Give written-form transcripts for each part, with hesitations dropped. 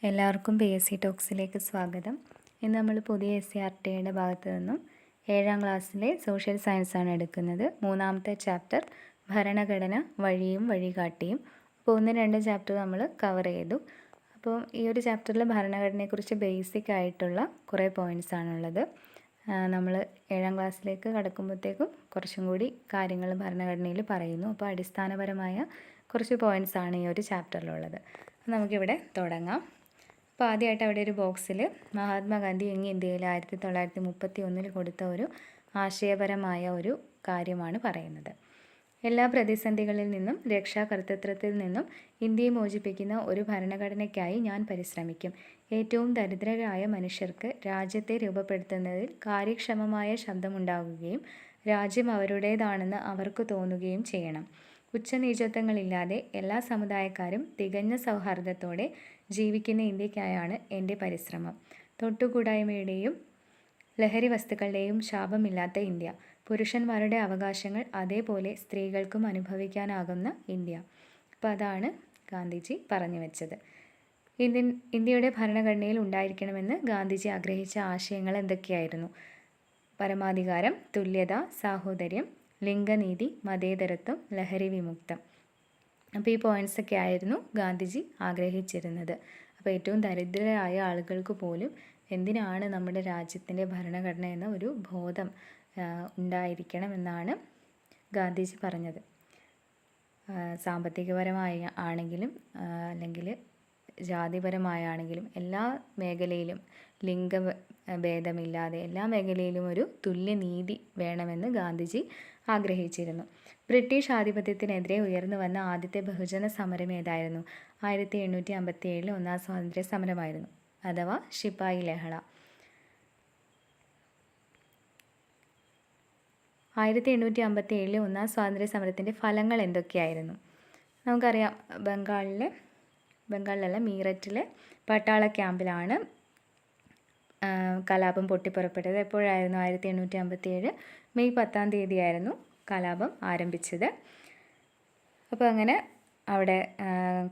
എല്ലാവർക്കും PSC ടോക്സിലേക്ക് സ്വാഗതം. ഇന്ന് നമ്മൾ പുതിയ SCERTയുടെ ഭാഗത്തു നിന്നും 7ാം ക്ലാസ്സിലെ സോഷ്യൽ സയൻസ് ആണ് എടുക്കുന്നത്. 3ാമത്തെ ചാപ്റ്റർ ഭരണഘടന വഴിയും വഴികാട്ടിയും. അപ്പോൾ 1-2 ചാപ്റ്റർ നമ്മൾ കവർ ചെയ്തു. അപ്പോൾ ഈ ഒരു ചാപ്റ്ററിൽ ഭരണഘടനയെക്കുറിച്ച് ബേസിക് ആയിട്ടുള്ള കുറേ പോയിൻറ്റ്സ് ആണുള്ളത്. നമ്മൾ 7ാം ക്ലാസ്സിലേക്ക് കടക്കുമ്പോഴത്തേക്കും കുറച്ചും കൂടി കാര്യങ്ങൾ ഭരണഘടനയിൽ പറയുന്നു. അപ്പോൾ അടിസ്ഥാനപരമായ കുറച്ച് പോയിൻറ്റ്സ് ആണ് ഈ ഒരു ചാപ്റ്ററിലുള്ളത്. നമുക്കിവിടെ തുടങ്ങാം. അപ്പോൾ ആദ്യമായിട്ട് അവിടെ ഒരു ബോക്സിൽ മഹാത്മാഗാന്ധി ഇന്ത്യയിൽ 1931 കൊടുത്ത ഒരു ആശയപരമായ ഒരു കാര്യമാണ് പറയുന്നത്. എല്ലാ പ്രതിസന്ധികളിൽ നിന്നും രക്ഷാകർതൃത്വത്തിൽ നിന്നും ഇന്ത്യയെ മോചിപ്പിക്കുന്ന ഒരു ഭരണഘടനയ്ക്കായി ഞാൻ പരിശ്രമിക്കും. ഏറ്റവും ദരിദ്രരായ മനുഷ്യർക്ക് രാജ്യത്തെ രൂപപ്പെടുത്തുന്നതിൽ കാര്യക്ഷമമായ ശബ്ദമുണ്ടാകുകയും രാജ്യം അവരുടേതാണെന്ന് അവർക്ക് തോന്നുകയും ചെയ്യണം. ഉച്ചനീചത്വങ്ങളില്ലാതെ എല്ലാ സമുദായക്കാരും തികഞ്ഞ സൗഹാർദ്ദത്തോടെ ജീവിക്കുന്ന ഇന്ത്യക്കായാണ് എൻ്റെ പരിശ്രമം. തൊട്ടുകൂടായ്മയുടെയും ലഹരി വസ്തുക്കളുടെയും ശാപമില്ലാത്ത ഇന്ത്യ. പുരുഷന്മാരുടെ അവകാശങ്ങൾ അതേപോലെ സ്ത്രീകൾക്കും അനുഭവിക്കാനാകുന്ന ഇന്ത്യ. അപ്പോൾ അതാണ് ഗാന്ധിജി പറഞ്ഞു വെച്ചത്. ഇന്ത്യയുടെ ഭരണഘടനയിൽ ഉണ്ടായിരിക്കണമെന്ന് ഗാന്ധിജി ആഗ്രഹിച്ച ആശയങ്ങൾ എന്തൊക്കെയായിരുന്നു? പരമാധികാരം, തുല്യത, സാഹോദര്യം, ലിംഗനീതി, മതേതരത്വം, ലഹരി വിമുക്തം. അപ്പോൾ ഈ പോയിൻറ്റ്സൊക്കെ ആയിരുന്നു ഗാന്ധിജി ആഗ്രഹിച്ചിരുന്നത്. അപ്പോൾ ഏറ്റവും ദരിദ്രരായ ആളുകൾക്ക് പോലും എന്തിനാണ് നമ്മുടെ രാജ്യത്തിൻ്റെ ഭരണഘടന എന്ന ഒരു ബോധം ഉണ്ടായിരിക്കണം എന്നാണ് ഗാന്ധിജി പറഞ്ഞത്. സാമ്പത്തികപരമായി ആണെങ്കിലും അല്ലെങ്കിൽ ജാതിപരമായാണെങ്കിലും എല്ലാ മേഖലയിലും ലിംഗഭേദമില്ലാതെ എല്ലാ മേഖലയിലും ഒരു തുല്യനീതി വേണമെന്ന് ഗാന്ധിജി ആഗ്രഹിച്ചിരുന്നു. ബ്രിട്ടീഷ് ആധിപത്യത്തിനെതിരെ ഉയർന്നു വന്ന ആദ്യത്തെ ബഹുജന സമരം ഏതായിരുന്നു? 1857 ഒന്നാം സ്വാതന്ത്ര്യ സമരമായിരുന്നു, അഥവാ ശിപ്പായി ലഹള. 1857 ഒന്നാം സ്വാതന്ത്ര്യ സമരത്തിൻ്റെ ഫലങ്ങൾ എന്തൊക്കെയായിരുന്നു? നമുക്കറിയാം, ബംഗാളിലല്ല മീററ്റിലെ പട്ടാള ക്യാമ്പിലാണ് കലാപം പൊട്ടിപ്പുറപ്പെട്ടത്. എപ്പോഴായിരുന്നു? 1857 മെയ് 10-ാം തീയതിയായിരുന്നു കലാപം ആരംഭിച്ചത്. അപ്പോൾ അങ്ങനെ അവിടെ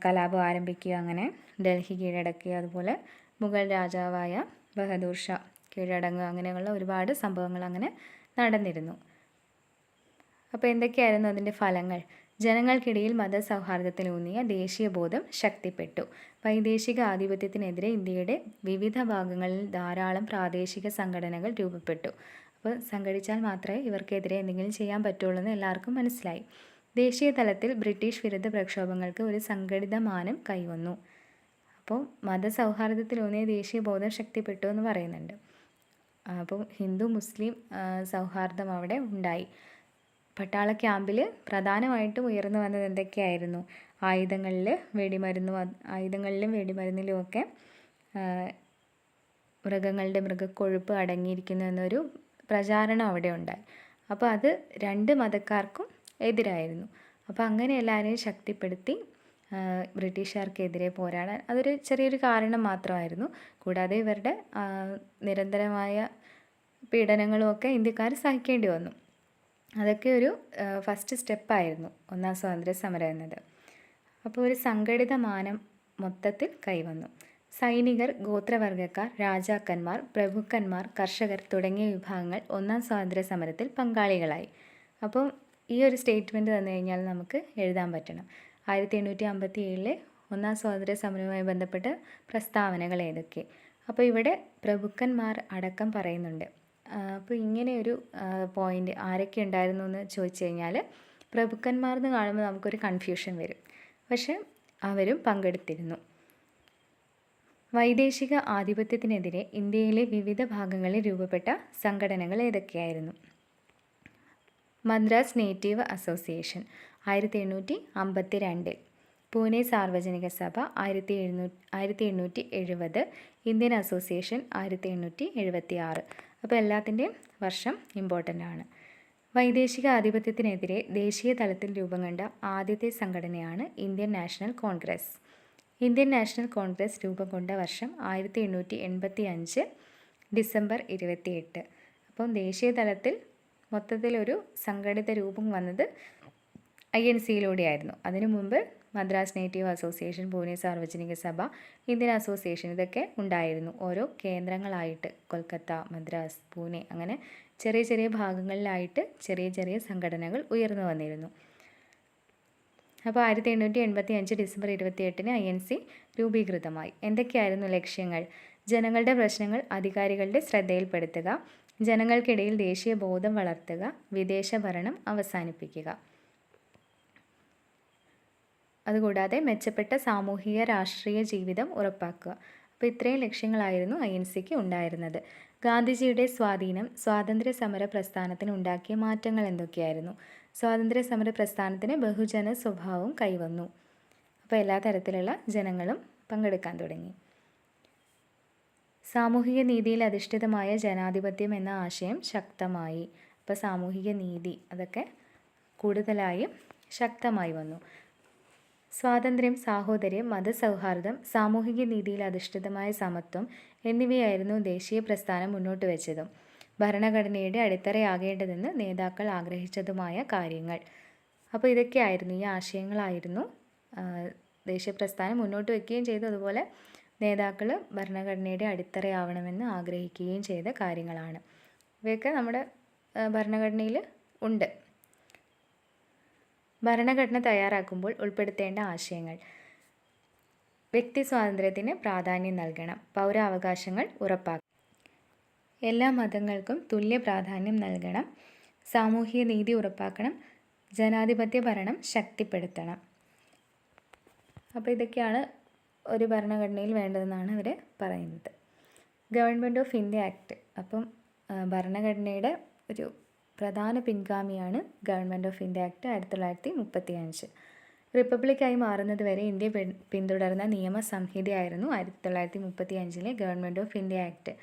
കലാപം ആരംഭിക്കുക, അങ്ങനെ ഡൽഹി കീഴടക്കുക, അതുപോലെ മുഗൾ രാജാവായ ബഹദൂർ ഷാ കീഴടങ്ങുക, അങ്ങനെയുള്ള ഒരുപാട് സംഭവങ്ങൾ അങ്ങനെ നടന്നിരുന്നു. അപ്പോൾ എന്തൊക്കെയായിരുന്നു അതിൻ്റെ ഫലങ്ങൾ? ജനങ്ങൾക്കിടയിൽ മതസൗഹാർദ്ദത്തിലൂന്നിയ ദേശീയബോധം ശക്തിപ്പെട്ടു. വൈദേശിക ആധിപത്യത്തിനെതിരെ ഇന്ത്യയുടെ വിവിധ ഭാഗങ്ങളിൽ ധാരാളം പ്രാദേശിക സംഘടനകൾ രൂപപ്പെട്ടു. അപ്പോൾ സംഘടിച്ചാൽ മാത്രമേ ഇവർക്കെതിരെ എന്തെങ്കിലും ചെയ്യാൻ പറ്റുള്ളൂ എന്ന് എല്ലാവർക്കും മനസ്സിലായി. ദേശീയ തലത്തിൽ ബ്രിട്ടീഷ് വിരുദ്ധ പ്രക്ഷോഭങ്ങൾക്ക് ഒരു സംഘടിത മാനം കൈവന്നു. അപ്പോൾ മതസൗഹാർദ്ദത്തിലൂന്നിയ ദേശീയബോധം ശക്തിപ്പെട്ടു എന്ന് പറയുന്നുണ്ട്. അപ്പോൾ ഹിന്ദു മുസ്ലിം സൗഹാർദ്ദം അവിടെ ഉണ്ടായി. പട്ടാള ക്യാമ്പിൽ പ്രധാനമായിട്ടും ഉയർന്നു വന്നത് എന്തൊക്കെയായിരുന്നു? ആയുധങ്ങളിലും വെടിമരുന്നിലുമൊക്കെ മൃഗങ്ങളുടെ മൃഗക്കൊഴുപ്പ് അടങ്ങിയിരിക്കുന്നു എന്നൊരു പ്രചാരണം അവിടെ ഉണ്ടായി. അപ്പോൾ അത് രണ്ട് മതക്കാർക്കും എതിരായിരുന്നു. അപ്പോൾ അങ്ങനെ എല്ലാവരെയും ശക്തിപ്പെടുത്തി ബ്രിട്ടീഷുകാർക്കെതിരെ പോരാടാൻ അതൊരു ചെറിയൊരു കാരണം മാത്രമായിരുന്നു. കൂടാതെ ഇവരുടെ നിരന്തരമായ പീഡനങ്ങളുമൊക്കെ ഇന്ത്യക്കാർ സഹിക്കേണ്ടി വന്നു. അതൊക്കെ ഒരു ഫസ്റ്റ് സ്റ്റെപ്പായിരുന്നു ഒന്നാം സ്വാതന്ത്ര്യ സമരം എന്നത്. അപ്പോൾ ഒരു സംഘടിത മാനം മൊത്തത്തിൽ കൈവന്നു. സൈനികർ, ഗോത്രവർഗ്ഗക്കാർ, രാജാക്കന്മാർ, പ്രഭുക്കന്മാർ, കർഷകർ തുടങ്ങിയ വിഭാഗങ്ങൾ ഒന്നാം സ്വാതന്ത്ര്യ സമരത്തിൽ പങ്കാളികളായി. അപ്പോൾ ഈ ഒരു സ്റ്റേറ്റ്മെൻറ്റ് തന്നു കഴിഞ്ഞാൽ നമുക്ക് എഴുതാൻ പറ്റണം. 1857 ഒന്നാം സ്വാതന്ത്ര്യ സമരവുമായി ബന്ധപ്പെട്ട പ്രസ്താവനകൾ ഏതൊക്കെ? അപ്പോൾ ഇവിടെ പ്രഭുക്കന്മാർ അടക്കം പറയുന്നുണ്ട്. അപ്പോൾ ഇങ്ങനെയൊരു പോയിൻ്റ് ആരൊക്കെ ഉണ്ടായിരുന്നു എന്ന് ചോദിച്ചു കഴിഞ്ഞാൽ പ്രഭുക്കന്മാർ എന്ന് കാണുമ്പോൾ നമുക്കൊരു കൺഫ്യൂഷൻ വരും. പക്ഷെ അവരും പങ്കെടുത്തിരുന്നു. വൈദേശിക ആധിപത്യത്തിനെതിരെ ഇന്ത്യയിലെ വിവിധ ഭാഗങ്ങളിൽ രൂപപ്പെട്ട സംഘടനകൾ ഏതൊക്കെയായിരുന്നു? മദ്രാസ് നേറ്റീവ് അസോസിയേഷൻ 1852, പൂനെ സാർവജനിക സഭ 1870, ഇന്ത്യൻ അസോസിയേഷൻ 1876. അപ്പോൾ എല്ലാത്തിൻ്റെയും വർഷം ഇമ്പോർട്ടൻ്റ് ആണ്. വൈദേശിക ആധിപത്യത്തിനെതിരെ ദേശീയ തലത്തിൽ രൂപം കൊണ്ട ആദ്യത്തെ സംഘടനയാണ് Indian national Congress. Indian national Congress രൂപം കൊണ്ട വർഷം 1885 ഡിസംബർ 28. അപ്പം ദേശീയ തലത്തിൽ മൊത്തത്തിലൊരു സംഘടിത രൂപം വന്നത് INC-യിലൂടെയായിരുന്നു. അതിനു മുമ്പ് മദ്രാസ് നേറ്റീവ് അസോസിയേഷൻ, പൂനെ സാർവജനിക സഭ, ഇന്ത്യൻ അസോസിയേഷൻ, ഇതൊക്കെ ഉണ്ടായിരുന്നു. ഓരോ കേന്ദ്രങ്ങളായിട്ട് കൊൽക്കത്ത, മദ്രാസ്, പൂനെ, അങ്ങനെ ചെറിയ ചെറിയ ഭാഗങ്ങളിലായിട്ട് ചെറിയ ചെറിയ സംഘടനകൾ ഉയർന്നു വന്നിരുന്നു. അപ്പോൾ 1885 ഡിസംബർ 28-ന് INC രൂപീകൃതമായി. എന്തൊക്കെയായിരുന്നു ലക്ഷ്യങ്ങൾ? ജനങ്ങളുടെ പ്രശ്നങ്ങൾ അധികാരികളുടെ ശ്രദ്ധയിൽപ്പെടുത്തുക, ജനങ്ങൾക്കിടയിൽ ദേശീയ ബോധം വളർത്തുക, വിദേശ ഭരണം അവസാനിപ്പിക്കുക. അതുകൂടാതെ മെച്ചപ്പെട്ട സാമൂഹിക രാഷ്ട്രീയ ജീവിതം ഉറപ്പാക്കുക. അപ്പോൾ ഇത്രയും ലക്ഷ്യങ്ങളായിരുന്നു INCക്ക് ഉണ്ടായിരുന്നത്. ഗാന്ധിജിയുടെ സ്വാധീനം സ്വാതന്ത്ര്യ സമര പ്രസ്ഥാനത്തിന് ഉണ്ടാക്കിയ മാറ്റങ്ങൾ എന്തൊക്കെയായിരുന്നു? സ്വാതന്ത്ര്യ സമര പ്രസ്ഥാനത്തിന് ബഹുജന സ്വഭാവം കൈവന്നു. അപ്പോൾ എല്ലാ തരത്തിലുള്ള ജനങ്ങളും പങ്കെടുക്കാൻ തുടങ്ങി. സാമൂഹിക നീതിയിൽ അധിഷ്ഠിതമായ ജനാധിപത്യം എന്ന ആശയം ശക്തമായി. അപ്പോൾ സാമൂഹിക നീതി അതൊക്കെ കൂടുതലായും ശക്തമായി വന്നു. സ്വാതന്ത്ര്യം, സാഹോദര്യം, മതസൗഹാർദ്ദം, സാമൂഹിക നീതിയിൽ അധിഷ്ഠിതമായ സമത്വം എന്നിവയായിരുന്നു ദേശീയ പ്രസ്ഥാനം മുന്നോട്ട് വെച്ചതും ഭരണഘടനയുടെ അടിത്തറയാകേണ്ടതെന്ന് നേതാക്കൾ ആഗ്രഹിച്ചതുമായ കാര്യങ്ങൾ. അപ്പോൾ ഇതൊക്കെയായിരുന്നു, ഈ ആശയങ്ങളായിരുന്നു ദേശീയ പ്രസ്ഥാനം മുന്നോട്ട് വയ്ക്കുകയും ചെയ്തു. അതുപോലെ നേതാക്കൾ ഭരണഘടനയുടെ അടിത്തറയാവണമെന്ന് ആഗ്രഹിക്കുകയും ചെയ്ത കാര്യങ്ങളാണ്. ഇവയൊക്കെ നമ്മുടെ ഭരണഘടനയിൽ ഉണ്ട്. ഭരണഘടന തയ്യാറാക്കുമ്പോൾ ഉൾപ്പെടുത്തേണ്ട ആശയങ്ങൾ: വ്യക്തി സ്വാതന്ത്ര്യത്തിന് പ്രാധാന്യം നൽകണം, പൗരാവകാശങ്ങൾ ഉറപ്പാക്കണം, എല്ലാ മതങ്ങൾക്കും തുല്യ പ്രാധാന്യം നൽകണം, സാമൂഹിക നീതി ഉറപ്പാക്കണം, ജനാധിപത്യ ഭരണം ശക്തിപ്പെടുത്തണം. അപ്പോൾ ഇതൊക്കെയാണ് ഒരു ഭരണഘടനയിൽ വേണ്ടതെന്നാണ് അവർ പറയുന്നത്. Government of India act. അപ്പം ഭരണഘടനയുടെ ഒരു പ്രധാന പിൻഗാമിയാണ് ഗവൺമെൻറ് ഓഫ് ഇന്ത്യ ആക്ട് 1935. റിപ്പബ്ലിക്കായി മാറുന്നത് വരെ ഇന്ത്യ പിന്തുടർന്ന നിയമസംഹിതയായിരുന്നു 1935 ഗവൺമെൻറ് ഓഫ് ഇന്ത്യ ആക്ട്.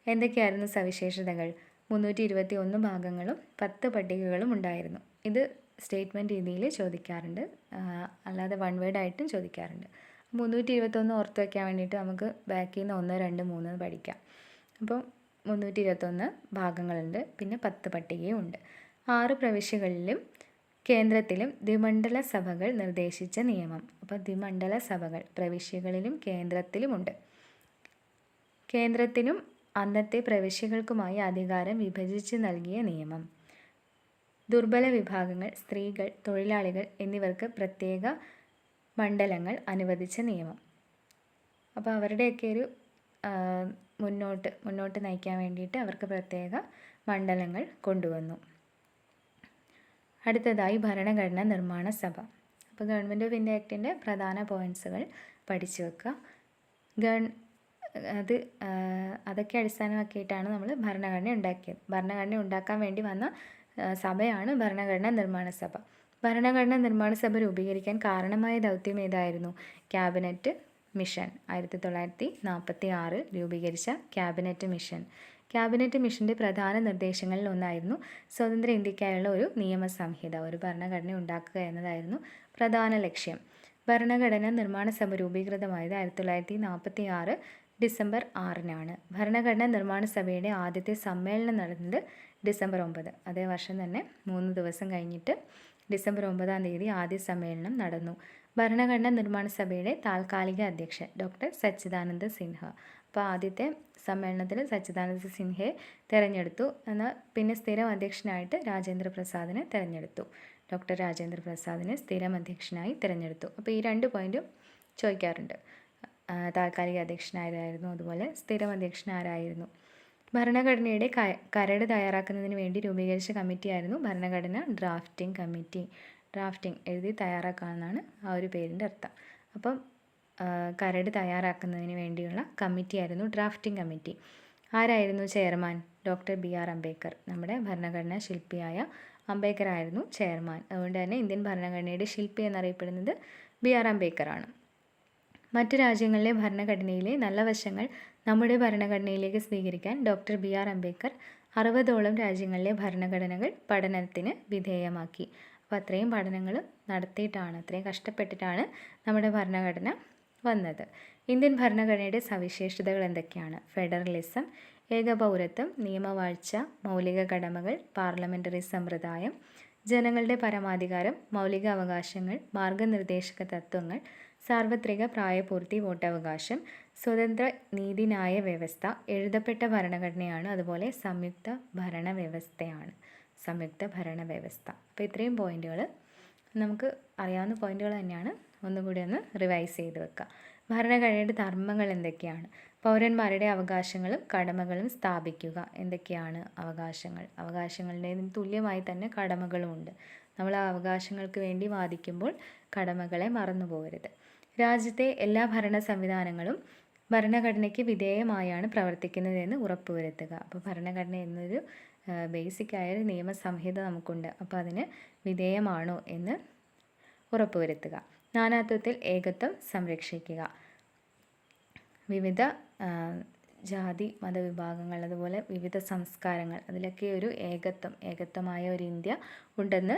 എന്തൊക്കെയായിരുന്നു സവിശേഷതകൾ? 321 ഭാഗങ്ങളും 10 പട്ടികകളും ഉണ്ടായിരുന്നു. ഇത് സ്റ്റേറ്റ്മെൻറ്റ് രീതിയിൽ ചോദിക്കാറുണ്ട്, അല്ലാതെ വൺ വേർഡ് ആയിട്ടും ചോദിക്കാറുണ്ട്. 321 ഓർത്ത് വയ്ക്കാൻ വേണ്ടിയിട്ട് നമുക്ക് ബാക്കിൽ നിന്ന് 1, 2, 3 പഠിക്കാം. അപ്പം 321 ഭാഗങ്ങളുണ്ട്, പിന്നെ 10 പട്ടികയും ഉണ്ട്. 6 പ്രവിശ്യകളിലും കേന്ദ്രത്തിലും ദ്വിമണ്ഡല സഭകൾ നിർദ്ദേശിച്ച നിയമം. അപ്പോൾ ദ്വിമണ്ഡല സഭകൾ പ്രവിശ്യകളിലും കേന്ദ്രത്തിലുമുണ്ട്. കേന്ദ്രത്തിനും അന്നത്തെ പ്രവിശ്യകൾക്കുമായി അധികാരം വിഭജിച്ച് നൽകിയ നിയമം. ദുർബല വിഭാഗങ്ങൾ, സ്ത്രീകൾ, തൊഴിലാളികൾ എന്നിവർക്ക് പ്രത്യേക മണ്ഡലങ്ങൾ അനുവദിച്ച നിയമം. അപ്പോൾ അവരുടെയൊക്കെ ഒരു മുന്നോട്ട് നയിക്കാൻ വേണ്ടിയിട്ട് അവർക്ക് പ്രത്യേക മണ്ഡലങ്ങൾ കൊണ്ടുവന്നു. അടുത്തതായി ഭരണഘടനാ നിർമ്മാണ സഭ. അപ്പോൾ ഗവൺമെൻറ് ഓഫ് ഇന്ത്യ ആക്ടിൻ്റെ പ്രധാന പോയിൻറ്റ്സുകൾ പഠിച്ചു വെക്കുക. അതൊക്കെ അടിസ്ഥാനമാക്കിയിട്ടാണ് നമ്മൾ ഭരണഘടന ഉണ്ടാക്കിയത്. ഭരണഘടന ഉണ്ടാക്കാൻ വേണ്ടി വന്ന സഭയാണ് ഭരണഘടനാ നിർമ്മാണ സഭ. ഭരണഘടനാ നിർമ്മാണ സഭ രൂപീകരിക്കാൻ കാരണമായ ദൗത്യം ഏതായിരുന്നു? Cabinet mission. 1946 രൂപീകരിച്ച ക്യാബിനറ്റ് മിഷൻ. ക്യാബിനറ്റ് മിഷൻ്റെ പ്രധാന നിർദ്ദേശങ്ങളിൽ ഒന്നായിരുന്നു സ്വതന്ത്ര ഇന്ത്യക്കായുള്ള ഒരു നിയമസംഹിത, ഒരു ഭരണഘടന ഉണ്ടാക്കുക എന്നതായിരുന്നു പ്രധാന ലക്ഷ്യം. ഭരണഘടനാ നിർമ്മാണ സഭ രൂപീകൃതമായത് 1946 ഡിസംബർ 6-നാണ്. ഭരണഘടനാ നിർമ്മാണ സഭയുടെ ആദ്യത്തെ സമ്മേളനം നടന്നത് ഡിസംബർ 9. അതേ വർഷം തന്നെ 3 ദിവസം കഴിഞ്ഞിട്ട് ഡിസംബർ 9-ാം തീയതി ആദ്യ സമ്മേളനം നടന്നു. ഭരണഘടനാ നിർമ്മാണ സഭയുടെ താൽക്കാലിക അധ്യക്ഷൻ ഡോക്ടർ സച്ചിദാനന്ദ സിൻഹ. അപ്പോൾ ആദ്യത്തെ സമ്മേളനത്തിൽ സച്ചിദാനന്ദ സിൻഹയെ തിരഞ്ഞെടുത്തു. എന്നാൽ പിന്നെ സ്ഥിരം അധ്യക്ഷനായിട്ട് രാജേന്ദ്ര പ്രസാദിനെ തിരഞ്ഞെടുത്തു. ഡോക്ടർ രാജേന്ദ്ര പ്രസാദിനെ സ്ഥിരം അധ്യക്ഷനായി തിരഞ്ഞെടുത്തു. അപ്പോൾ ഈ 2 പോയിൻറ്റും ചോദിക്കാറുണ്ട്. താൽക്കാലിക അധ്യക്ഷനായിരുന്നു, അതുപോലെ സ്ഥിരം അധ്യക്ഷൻ ആരായിരുന്നു. ഭരണഘടനയുടെ കരട് തയ്യാറാക്കുന്നതിന് വേണ്ടി രൂപീകരിച്ച കമ്മിറ്റിയായിരുന്നു ഭരണഘടന ഡ്രാഫ്റ്റിംഗ് കമ്മിറ്റി. ഡ്രാഫ്റ്റിംഗ് എഴുതി തയ്യാറാക്കാമെന്നാണ് ആ ഒരു പേരിൻ്റെ അർത്ഥം. അപ്പം കരട് തയ്യാറാക്കുന്നതിന് വേണ്ടിയുള്ള കമ്മിറ്റിയായിരുന്നു ഡ്രാഫ്റ്റിംഗ് കമ്മിറ്റി. ആരായിരുന്നു ചെയർമാൻ? Doctor BR Ambedkar. നമ്മുടെ ഭരണഘടനാ ശില്പിയായ അംബേദ്കർ ആയിരുന്നു ചെയർമാൻ. അതുകൊണ്ട് തന്നെ ഇന്ത്യൻ ഭരണഘടനയുടെ ശില്പി എന്നറിയപ്പെടുന്നത് BR അംബേദ്കർ ആണ്. മറ്റ് രാജ്യങ്ങളിലെ ഭരണഘടനയിലെ നല്ല വശങ്ങൾ നമ്മുടെ ഭരണഘടനയിലേക്ക് സ്വീകരിക്കാൻ ഡോക്ടർ BR അംബേദ്കർ 60ഓളം രാജ്യങ്ങളിലെ ഭരണഘടനകൾ പഠനത്തിന് വിധേയമാക്കി. അപ്പോൾ അത്രയും പഠനങ്ങൾ നടത്തിയിട്ടാണ്, അത്രയും കഷ്ടപ്പെട്ടിട്ടാണ് നമ്മുടെ ഭരണഘടന വന്നത്. ഇന്ത്യൻ ഭരണഘടനയുടെ സവിശേഷതകൾ എന്തൊക്കെയാണ്? ഫെഡറലിസം, ഏകപൗരത്വം, നിയമവാഴ്ച, മൗലിക കടമകൾ, പാർലമെൻ്ററി സമ്പ്രദായം, ജനങ്ങളുടെ പരമാധികാരം, മൗലിക അവകാശങ്ങൾ, മാർഗനിർദ്ദേശക തത്വങ്ങൾ, സാർവത്രിക പ്രായപൂർത്തി, വോട്ടവകാശം, സ്വതന്ത്ര നീതിന്യായ വ്യവസ്ഥ, എഴുതപ്പെട്ട ഭരണഘടനയാണ്. അതുപോലെ സംയുക്ത ഭരണവ്യവസ്ഥയാണ്. സംയുക്ത ഭരണവ്യവസ്ഥ. അപ്പോൾ ഇത്രയും പോയിന്റുകൾ നമുക്ക് അറിയാവുന്ന പോയിന്റുകൾ തന്നെയാണ്. ഒന്നുകൂടി ഒന്ന് റിവൈസ് ചെയ്ത് വെക്കുക. ഭരണഘടനയുടെ ധർമ്മങ്ങൾ എന്തൊക്കെയാണ്? പൗരന്മാരുടെ അവകാശങ്ങളും കടമകളും സ്ഥാപിക്കുക. എന്തൊക്കെയാണ് അവകാശങ്ങൾ? അവകാശങ്ങളുടെ തുല്യമായി തന്നെ കടമകളുമുണ്ട്. നമ്മൾ ആ അവകാശങ്ങൾക്ക് വേണ്ടി വാദിക്കുമ്പോൾ കടമകളെ മറന്നു പോകരുത്. രാജ്യത്തെ എല്ലാ ഭരണ സംവിധാനങ്ങളും ഭരണഘടനയ്ക്ക് വിധേയമായാണ് പ്രവർത്തിക്കുന്നതെന്ന് ഉറപ്പുവരുത്തുക. അപ്പോൾ ഭരണഘടന എന്നൊരു ബേസിക്കായ നിയമസംഹിത നമുക്കുണ്ട്. അപ്പോൾ അതിന് വിധേയമാണോ എന്ന് ഉറപ്പുവരുത്തുക. നാനാത്വത്തിൽ ഏകത്വം സംരക്ഷിക്കുക. വിവിധ ജാതി മതവിഭാഗങ്ങൾ, അതുപോലെ വിവിധ സംസ്കാരങ്ങൾ, അതിലൊക്കെ ഒരു ഏകത്വമായ ഒരു ഇന്ത്യ ഉണ്ടെന്ന്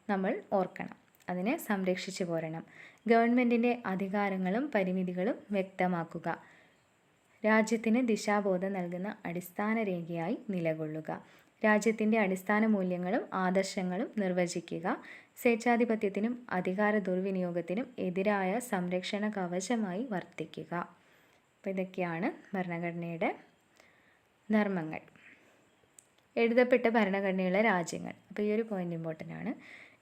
നമ്മൾ ഓർക്കണം. അതിനെ സംരക്ഷിച്ചു പോരണം. ഗവൺമെൻറ്റിൻ്റെ അധികാരങ്ങളും പരിമിതികളും വ്യക്തമാക്കുക. രാജ്യത്തിന് ദിശാബോധം നൽകുന്ന അടിസ്ഥാന രേഖയായി നിലകൊള്ളുക. രാജ്യത്തിൻ്റെ അടിസ്ഥാന മൂല്യങ്ങളും ആദർശങ്ങളും നിർവചിക്കുക. സ്വേച്ഛാധിപത്യത്തിനും അധികാര ദുർവിനിയോഗത്തിനും എതിരായ സംരക്ഷണ കവചമായി വർത്തിക്കുക. അപ്പോൾ ഇതൊക്കെയാണ് ഭരണഘടനയുടെ ധർമ്മങ്ങൾ. എഴുതപ്പെട്ട ഭരണഘടനയുള്ള രാജ്യങ്ങൾ. അപ്പോൾ ഈ ഒരു പോയിന്റ് ഇമ്പോർട്ടൻ്റ് ആണ്.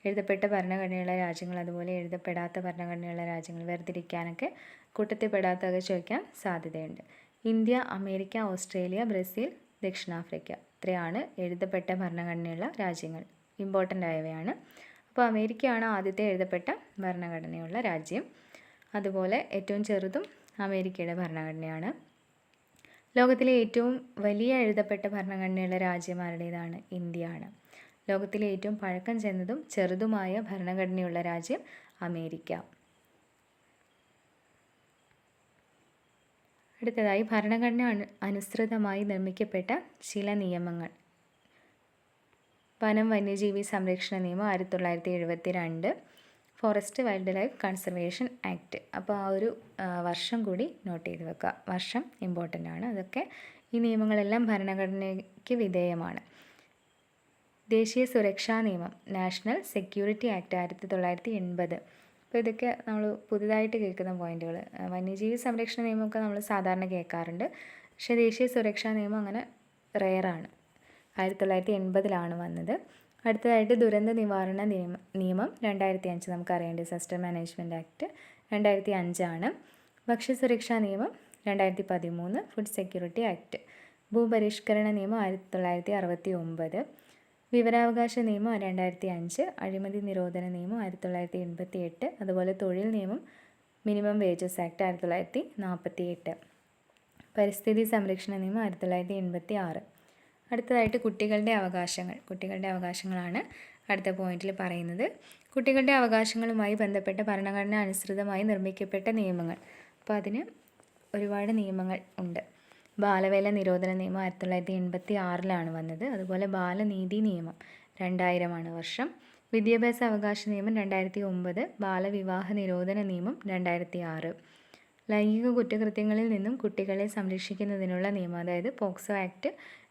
എഴുതപ്പെട്ട ഭരണഘടനയുള്ള രാജ്യങ്ങൾ, അതുപോലെ എഴുതപ്പെടാത്ത ഭരണഘടനയുള്ള രാജ്യങ്ങൾ വേർതിരിക്കാനൊക്കെ കൂട്ടത്തിൽപ്പെടാത്തൊക്കെ ചോദിക്കാൻ സാധ്യതയുണ്ട്. ഇന്ത്യ, അമേരിക്ക, ഓസ്ട്രേലിയ, ബ്രസീൽ, ദക്ഷിണാഫ്രിക്ക. ഇത്രയാണ് എഴുതപ്പെട്ട ഭരണഘടനയുള്ള രാജ്യങ്ങൾ. ഇമ്പോർട്ടൻ്റ് ആയവയാണ്. അപ്പോൾ അമേരിക്കയാണ് ആദ്യത്തെ എഴുതപ്പെട്ട ഭരണഘടനയുള്ള രാജ്യം. അതുപോലെ ഏറ്റവും ചെറുതും അമേരിക്കയുടെ ഭരണഘടനയാണ്. ലോകത്തിലെ ഏറ്റവും വലിയ എഴുതപ്പെട്ട ഭരണഘടനയുള്ള രാജ്യം ആരുടേതാണ്? ഇന്ത്യയാണ്. ലോകത്തിലെ ഏറ്റവും പഴക്കം ചെന്നതും ചെറുതുമായ ഭരണഘടനയുള്ള രാജ്യം അമേരിക്ക. അടുത്തതായി ഭരണഘടന അനുസൃതമായി നിർമ്മിക്കപ്പെട്ട ചില നിയമങ്ങൾ. വനം വന്യജീവി സംരക്ഷണ നിയമം 1972, forest wild life conservation act. അപ്പോൾ ആ ഒരു വർഷം കൂടി നോട്ട് ചെയ്ത് വെക്കുക. വർഷം ഇമ്പോർട്ടൻ്റ് ആണ്. അതൊക്കെ ഈ നിയമങ്ങളെല്ലാം ഭരണഘടനയ്ക്ക് വിധേയമാണ്. ദേശീയ സുരക്ഷാ നിയമം, നാഷണൽ സെക്യൂരിറ്റി ആക്ട് 1980. അപ്പോൾ ഇതൊക്കെ നമ്മൾ പുതുതായിട്ട് കേൾക്കുന്ന പോയിന്റുകൾ. വന്യജീവി സംരക്ഷണ നിയമമൊക്കെ നമ്മൾ സാധാരണ കേൾക്കാറുണ്ട്. പക്ഷേ ദേശീയ സുരക്ഷാ നിയമം അങ്ങനെ റെയറാണ്. 1980 വന്നത്. അടുത്തതായിട്ട് ദുരന്ത നിവാരണ നിയമം 2005. നമുക്കറിയാം ഡിസാസ്റ്റർ മാനേജ്മെൻറ്റ് ആക്ട് 2005. ഭക്ഷ്യസുരക്ഷാ നിയമം 2013. Food security act. ഭൂപരിഷ്കരണ നിയമം 1969. വിവരാവകാശ നിയമം 2005. അഴിമതി നിരോധന നിയമം 1988. അതുപോലെ തൊഴിൽ നിയമം, മിനിമം വേജസ് ആക്ട് 1948. പരിസ്ഥിതി സംരക്ഷണ നിയമം 1986. അടുത്തതായിട്ട് കുട്ടികളുടെ അവകാശങ്ങൾ. കുട്ടികളുടെ അവകാശങ്ങളാണ് അടുത്ത പോയിന്റിൽ പറയുന്നത്. കുട്ടികളുടെ അവകാശങ്ങളുമായി ബന്ധപ്പെട്ട ഭരണഘടന അനുസൃതമായി നിർമ്മിക്കപ്പെട്ട നിയമങ്ങൾ. അപ്പോൾ അതിന് ഒരുപാട് നിയമങ്ങൾ ഉണ്ട്. ബാലവേല നിരോധന നിയമം 1986 വന്നത്. അതുപോലെ ബാലനീതി നിയമം 2000 വർഷം. വിദ്യാഭ്യാസ അവകാശ നിയമം 2009. ബാലവിവാഹ നിരോധന നിയമം 2006. ലൈംഗിക കുറ്റകൃത്യങ്ങളിൽ നിന്നും കുട്ടികളെ സംരക്ഷിക്കുന്നതിനുള്ള നിയമം, അതായത് പോക്സോ ആക്ട്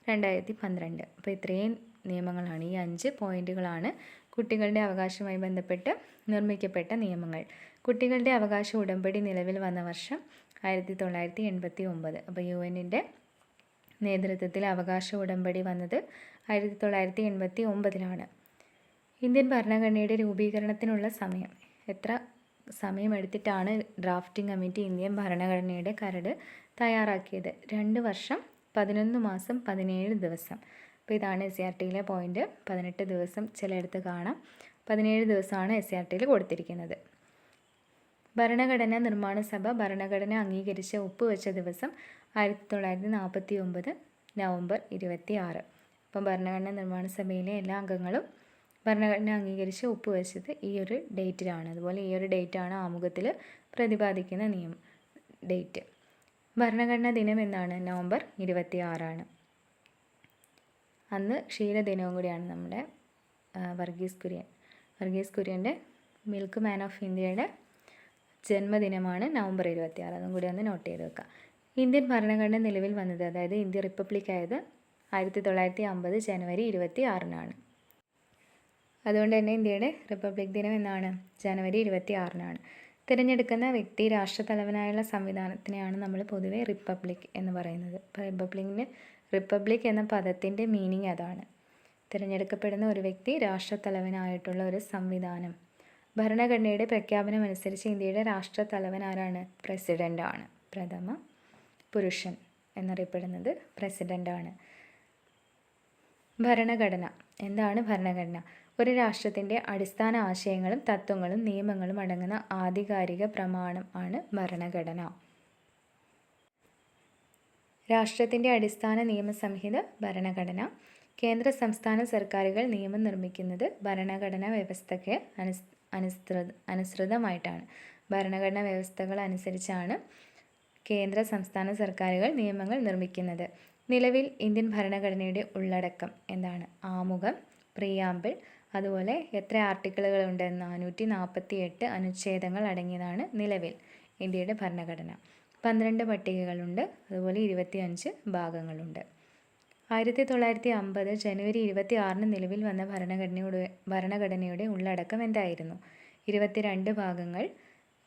2012. അപ്പോൾ ഇത്രയും നിയമങ്ങളാണ്, ഈ 5 പോയിന്റുകളാണ് കുട്ടികളുടെ അവകാശവുമായി ബന്ധപ്പെട്ട് നിർമ്മിക്കപ്പെട്ട നിയമങ്ങൾ. കുട്ടികളുടെ അവകാശ ഉടമ്പടി നിലവിൽ വന്ന വർഷം 1989. അപ്പോൾ UN-ൻ്റെ നേതൃത്വത്തിൽ അവകാശ ഉടമ്പടി വന്നത് 1989. ഇന്ത്യൻ ഭരണഘടനയുടെ രൂപീകരണത്തിനുള്ള സമയം. എത്ര സമയമെടുത്തിട്ടാണ് ഡ്രാഫ്റ്റിംഗ് കമ്മിറ്റി ഇന്ത്യൻ ഭരണഘടനയുടെ കരട് തയ്യാറാക്കിയത്? 2 വർഷം 11 മാസം 17 ദിവസം. അപ്പോൾ ഇതാണ് SCERT-യിലെ പോയിന്റ്. 18 ദിവസം ചിലയിടത്ത് കാണാം. 17 ദിവസമാണ് SCERT-യിൽ കൊടുത്തിരിക്കുന്നത്. ഭരണഘടനാ നിർമ്മാണ സഭ ഭരണഘടന അംഗീകരിച്ച ഒപ്പുവെച്ച ദിവസം 1949 നവംബർ 26. അപ്പം ഭരണഘടനാ നിർമ്മാണ സഭയിലെ എല്ലാ അംഗങ്ങളും ഭരണഘടന അംഗീകരിച്ച് ഒപ്പുവെച്ചത് ഈ ഒരു ഡേറ്റിലാണ്. അതുപോലെ ഈ ഒരു ഡേറ്റാണ് ആമുഖത്തിൽ പ്രതിപാദിക്കുന്ന ഡേറ്റ്. ഭരണഘടനാ ദിനം എന്നാണ്? നവംബർ 26. അന്ന് ക്ഷീരദിനവും കൂടിയാണ് നമ്മുടെ വർഗീസ് കുര്യൻ്റെ മിൽക്ക് മാൻ ഓഫ് ഇന്ത്യയുടെ ജന്മദിനമാണ് നവംബർ 26. അതും കൂടി ഒന്ന് നോട്ട് ചെയ്ത് വെക്കുക. ഇന്ത്യൻ ഭരണഘടന നിലവിൽ വന്നത്, അതായത് ഇന്ത്യ റിപ്പബ്ലിക് ആയത് 1950 ജനുവരി 26. അതുകൊണ്ട് തന്നെ ഇന്ത്യയുടെ റിപ്പബ്ലിക് ദിനം എന്നാണ് ജനുവരി 26-നാണ്. തിരഞ്ഞെടുക്കുന്ന വ്യക്തി രാഷ്ട്രത്തലവനായുള്ള സംവിധാനത്തിനെയാണ് നമ്മൾ പൊതുവെ റിപ്പബ്ലിക് എന്ന് പറയുന്നത്. അപ്പോൾ റിപ്പബ്ലിക് എന്ന പദത്തിൻ്റെ മീനിങ് അതാണ്. തിരഞ്ഞെടുക്കപ്പെടുന്ന ഒരു വ്യക്തി രാഷ്ട്രത്തലവനായിട്ടുള്ള ഒരു സംവിധാനം. ഭരണഘടനയുടെ പ്രഖ്യാപനം അനുസരിച്ച് ഇന്ത്യയുടെ രാഷ്ട്രത്തലവൻ ആരാണ്? പ്രസിഡൻ്റാണ്. പ്രഥമ പുരുഷൻ എന്നറിയപ്പെടുന്നത് പ്രസിഡൻ്റാണ്. ഭരണഘടന എന്താണ്? ഭരണഘടന ഒരു രാഷ്ട്രത്തിൻ്റെ അടിസ്ഥാന ആശയങ്ങളും തത്വങ്ങളും നിയമങ്ങളും അടങ്ങുന്ന ആധികാരിക പ്രമാണം ആണ് ഭരണഘടന. രാഷ്ട്രത്തിൻ്റെ അടിസ്ഥാന നിയമസംഹിത ഭരണഘടന. കേന്ദ്ര സംസ്ഥാന സർക്കാരുകൾ നിയമം നിർമ്മിക്കുന്നത് ഭരണഘടനാ വ്യവസ്ഥയ്ക്ക് അനുസൃതമായിട്ടാണ്. ഭരണഘടനാ വ്യവസ്ഥകൾ അനുസരിച്ചാണ് കേന്ദ്ര സംസ്ഥാന സർക്കാരുകൾ നിയമങ്ങൾ നിർമ്മിക്കുന്നത്. നിലവിൽ ഇന്ത്യൻ ഭരണഘടനയുടെ ഉള്ളടക്കം എന്താണ്? ആമുഖം, പ്രിയാമ്പിൾ, അതുപോലെ എത്ര ആർട്ടിക്കിളുകളുണ്ട്? 448 അനുച്ഛേദങ്ങൾ അടങ്ങിയതാണ് നിലവിൽ ഇന്ത്യയുടെ ഭരണഘടന. 12 പട്ടികകളുണ്ട്, അതുപോലെ 25 ഭാഗങ്ങളുണ്ട്. 1950 ജനുവരി 26-ന് നിലവിൽ വന്ന ഭരണഘടനയുടെ ഉള്ളടക്കം എന്തായിരുന്നു? 22 ഭാഗങ്ങൾ.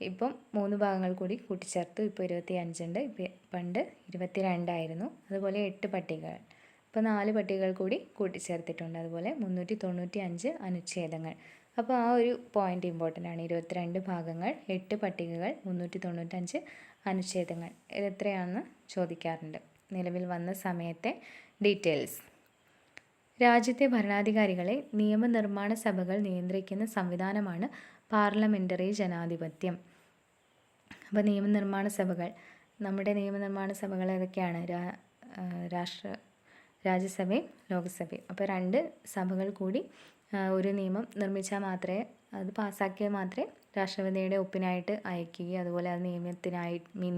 ഇപ്പം 3 ഭാഗങ്ങൾ കൂടി കൂട്ടിച്ചേർത്തു. ഇപ്പോൾ 25 ഉണ്ട്. പണ്ട് 22 അതുപോലെ 8 പട്ടികകൾ. ഇപ്പോൾ 4 പട്ടികകൾ കൂടി കൂട്ടിച്ചേർത്തിട്ടുണ്ട്. അതുപോലെ 395 അനുച്ഛേദങ്ങൾ. അപ്പോൾ ആ ഒരു പോയിൻ്റ് ഇമ്പോർട്ടൻ്റ് ആണ്. 22 ഭാഗങ്ങൾ, 8 പട്ടികകൾ, 395 അനുച്ഛേദങ്ങൾ. ഇതെത്രയാണെന്ന് ചോദിക്കാറുണ്ട്. നിലവിൽ വന്ന സമയത്തെ ഡീറ്റെയിൽസ്. രാജ്യത്തെ ഭരണാധികാരികളെ നിയമനിർമ്മാണ സഭകൾ നിയന്ത്രിക്കുന്ന സംവിധാനമാണ് പാർലമെൻ്ററി ജനാധിപത്യം. അപ്പോൾ നിയമനിർമ്മാണ സഭകൾ, നമ്മുടെ നിയമനിർമ്മാണ സഭകൾ ഏതൊക്കെയാണ്? രാജ്യസഭയും ലോക്സഭയും. അപ്പോൾ 2 സഭകൾ കൂടി ഒരു നിയമം നിർമ്മിച്ചാൽ മാത്രമേ, അത് പാസ്സാക്കിയാൽ മാത്രമേ രാഷ്ട്രപതിയുടെ ഒപ്പിനായിട്ട് അയക്കുകയും അതുപോലെ അത്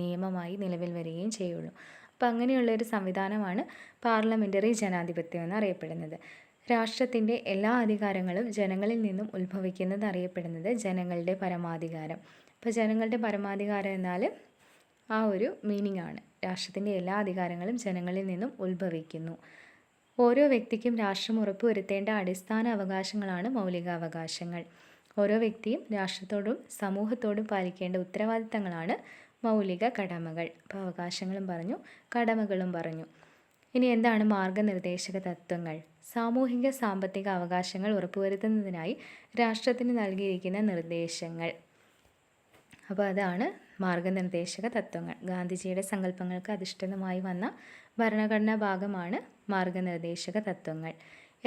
നിയമമായി നിലവിൽ വരികയും ചെയ്യുള്ളൂ. അപ്പോൾ അങ്ങനെയുള്ളൊരു സംവിധാനമാണ് പാർലമെൻ്ററി ജനാധിപത്യം എന്നറിയപ്പെടുന്നത്. രാഷ്ട്രത്തിൻ്റെ എല്ലാ അധികാരങ്ങളും ജനങ്ങളിൽ നിന്നും ഉത്ഭവിക്കുന്നത് അറിയപ്പെടുന്നത് ജനങ്ങളുടെ പരമാധികാരം. അപ്പോൾ ജനങ്ങളുടെ പരമാധികാരം എന്നാൽ ആ ഒരു മീനിങ് ആണ്. രാഷ്ട്രത്തിൻ്റെ എല്ലാ അധികാരങ്ങളും ജനങ്ങളിൽ നിന്നും ഉത്ഭവിക്കുന്നു. ഓരോ വ്യക്തിക്കും രാഷ്ട്രം ഉറപ്പുവരുത്തേണ്ട അടിസ്ഥാന അവകാശങ്ങളാണ് മൗലികാവകാശങ്ങൾ. ഓരോ വ്യക്തിയും രാഷ്ട്രത്തോടും സമൂഹത്തോടും പാലിക്കേണ്ട ഉത്തരവാദിത്തങ്ങളാണ് മൗലിക കടമകൾ. അപ്പോൾ അവകാശങ്ങളും പറഞ്ഞു, കടമകളും പറഞ്ഞു. ഇനി എന്താണ് മാർഗനിർദ്ദേശക തത്വങ്ങൾ? സാമൂഹിക സാമ്പത്തിക അവകാശങ്ങൾ ഉറപ്പുവരുത്തുന്നതിനായി രാഷ്ട്രത്തിന് നൽകിയിരിക്കുന്ന നിർദ്ദേശങ്ങൾ. അപ്പോൾ അതാണ് മാർഗനിർദ്ദേശക തത്വങ്ങൾ. ഗാന്ധിജിയുടെ സങ്കല്പങ്ങൾക്ക് അധിഷ്ഠിതമായി വന്ന ഭരണഘടനാ ഭാഗമാണ് മാർഗനിർദ്ദേശക തത്വങ്ങൾ.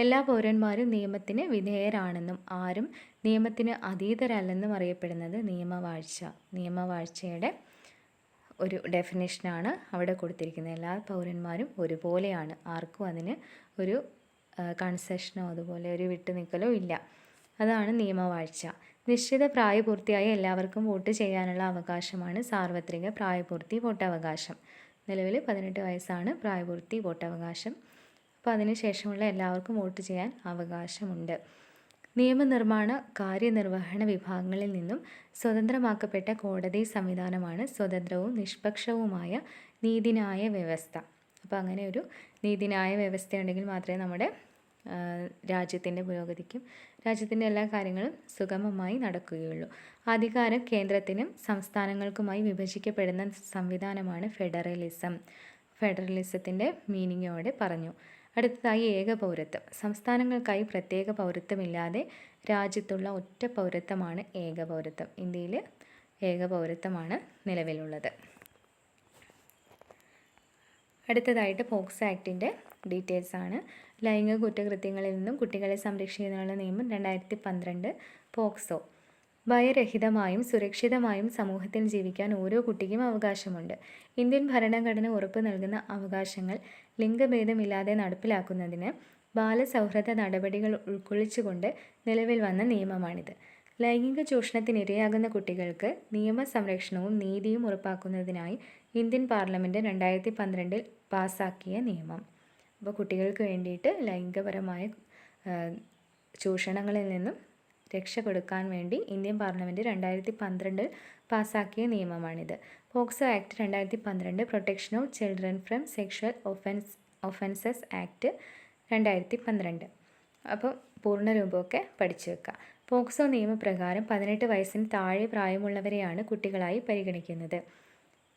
എല്ലാ പൗരന്മാരും നിയമത്തിന് വിധേയരാണെന്നും ആരും നിയമത്തിന് അതീതരല്ലെന്നും അറിയപ്പെടുന്നത് നിയമവാഴ്ച. നിയമവാഴ്ചയുടെ ഒരു ഡെഫിനേഷനാണ് അവിടെ കൊടുത്തിരിക്കുന്നത്. എല്ലാ പൗരന്മാരും ഒരുപോലെയാണ്. ആർക്കും അതിന് ഒരു കൺസെഷനോ അതുപോലെ ഒരു വിട്ടുനിൽക്കലോ ഇല്ല. അതാണ് നിയമവാഴ്ച. നിശ്ചിത പ്രായപൂർത്തിയായ എല്ലാവർക്കും വോട്ട് ചെയ്യാനുള്ള അവകാശമാണ് സാർവത്രിക പ്രായപൂർത്തി വോട്ടവകാശം. നിലവിൽ 18 വയസ്സാണ് പ്രായപൂർത്തി വോട്ടവകാശം. അപ്പോൾ അതിനുശേഷമുള്ള എല്ലാവർക്കും വോട്ട് ചെയ്യാൻ അവകാശമുണ്ട്. നിയമനിർമ്മാണ കാര്യനിർവഹണ വിഭാഗങ്ങളിൽ നിന്നും സ്വതന്ത്രമാക്കപ്പെട്ട കോടതി സംവിധാനമാണ് സ്വതന്ത്രവും നിഷ്പക്ഷവുമായ നീതിന്യായ വ്യവസ്ഥ. അപ്പോൾ അങ്ങനെ ഒരു നീതിന്യായ വ്യവസ്ഥ ഉണ്ടെങ്കിൽ മാത്രമേ നമ്മുടെ രാജ്യത്തിൻ്റെ പുരോഗതിക്കും രാജ്യത്തിൻ്റെ എല്ലാ കാര്യങ്ങളും സുഗമമായി നടക്കുകയുള്ളൂ. അധികാരം കേന്ദ്രത്തിനും സംസ്ഥാനങ്ങൾക്കുമായി വിഭജിക്കപ്പെടുന്ന സംവിധാനമാണ് ഫെഡറലിസം. ഫെഡറലിസത്തിൻ്റെ മീനിങ്ങോടെ പറഞ്ഞു. അടുത്തതായി ഏകപൗരത്വം. സംസ്ഥാനങ്ങൾക്കായി പ്രത്യേക പൗരത്വമില്ലാതെ രാജ്യത്തുള്ള ഒറ്റ പൗരത്വമാണ് ഏകപൗരത്വം. ഇന്ത്യയിൽ ഏകപൗരത്വമാണ് നിലവിലുള്ളത്. അടുത്തതായിട്ട് പോക്സോ ആക്ടിൻ്റെ ഡീറ്റെയിൽസ് ആണ്. ലൈംഗിക കുറ്റകൃത്യങ്ങളിൽ നിന്നും കുട്ടികളെ സംരക്ഷിക്കുന്നതിനുള്ള നിയമം 2012. പോക്സോ ഭയരഹിതമായും സുരക്ഷിതമായും സമൂഹത്തിൽ ജീവിക്കാൻ ഓരോ കുട്ടിക്കും അവകാശമുണ്ട്. ഇന്ത്യൻ ഭരണഘടന ഉറപ്പു നൽകുന്ന അവകാശങ്ങൾ ലിംഗഭേദമില്ലാതെ നടപ്പിലാക്കുന്നതിന് ബാലസൗഹൃദ നടപടികൾ ഉൾക്കൊള്ളിച്ചുകൊണ്ട് നിലവിൽ വന്ന നിയമമാണിത്. ലൈംഗിക ചൂഷണത്തിനിരയാകുന്ന കുട്ടികൾക്ക് നിയമസംരക്ഷണവും നീതിയും ഉറപ്പാക്കുന്നതിനായി ഇന്ത്യൻ പാർലമെൻറ്റ് 2012 പാസ്സാക്കിയ നിയമം. അപ്പോൾ കുട്ടികൾക്ക് വേണ്ടിയിട്ട് ലൈംഗികപരമായ ചൂഷണങ്ങളിൽ നിന്നും രക്ഷ കൊടുക്കാൻ വേണ്ടി ഇന്ത്യൻ പാർലമെൻറ്റ് 2012 പാസ്സാക്കിയ നിയമമാണിത്. POCSO act 2012, protection of children from sexual offences act 2012. അപ്പോൾ പൂർണ്ണരൂപമൊക്കെ പഠിച്ചു വെക്കുക. പോക്സോ നിയമപ്രകാരം 18 വയസ്സിന് താഴെ പ്രായമുള്ളവരെയാണ് കുട്ടികളായി പരിഗണിക്കുന്നത്.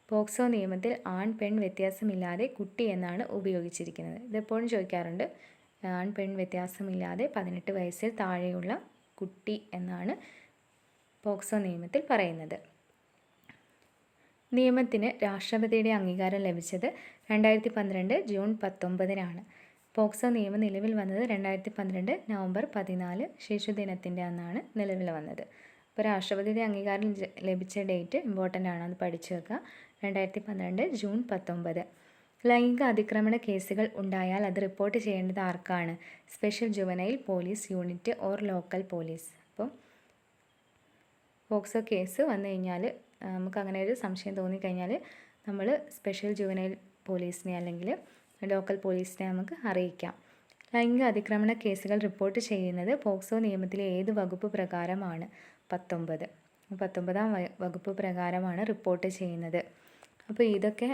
പോക്സോ നിയമത്തിൽ ആൺ പെൺ വ്യത്യാസമില്ലാതെ കുട്ടി എന്നാണ് ഉപയോഗിച്ചിരിക്കുന്നത്. ഇതെപ്പോഴും ചോദിക്കാറുണ്ട്. ആൺ പെൺ വ്യത്യാസമില്ലാതെ 18 വയസ്സിൽ താഴെയുള്ള കുട്ടി എന്നാണ് പോക്സോ നിയമത്തിൽ പറയുന്നത്. നിയമത്തിന് രാഷ്ട്രപതിയുടെ അംഗീകാരം ലഭിച്ചത് 2012 ജൂൺ 19 പോക്സോ നിയമം നിലവിൽ വന്നത് 2012 നവംബർ 14 ശിശുദിനത്തിൻ്റെ അന്നാണ് നിലവിൽ വന്നത്. അപ്പോൾ രാഷ്ട്രപതിയുടെ അംഗീകാരം ലഭിച്ച ഡേറ്റ് ഇമ്പോർട്ടൻ്റ് ആണ്, അത് പഠിച്ചു വെക്കുക. 2012 ജൂൺ 19. ലൈംഗിക അതിക്രമണ കേസുകൾ ഉണ്ടായാൽ അത് റിപ്പോർട്ട് ചെയ്യേണ്ടത് ആർക്കാണ്? Special juvenile police unit or local police. അപ്പോൾ പോക്സോ കേസ് വന്നു കഴിഞ്ഞാൽ നമുക്ക് അങ്ങനെ ഒരു സംശയം തോന്നിക്കഴിഞ്ഞാൽ നമ്മൾ സ്പെഷ്യൽ ജുവനൈൽ പോലീസിനെ അല്ലെങ്കിൽ ലോക്കൽ പോലീസിനെ നമുക്ക് അറിയിക്കാം. ലൈംഗിക അതിക്രമണ കേസുകൾ റിപ്പോർട്ട് ചെയ്യുന്നത് പോക്സോ നിയമത്തിലെ ഏത് വകുപ്പ് പ്രകാരമാണ്? 19-ാം വകുപ്പ് പ്രകാരമാണ് റിപ്പോർട്ട് ചെയ്യുന്നത്. അപ്പോൾ ഇതൊക്കെ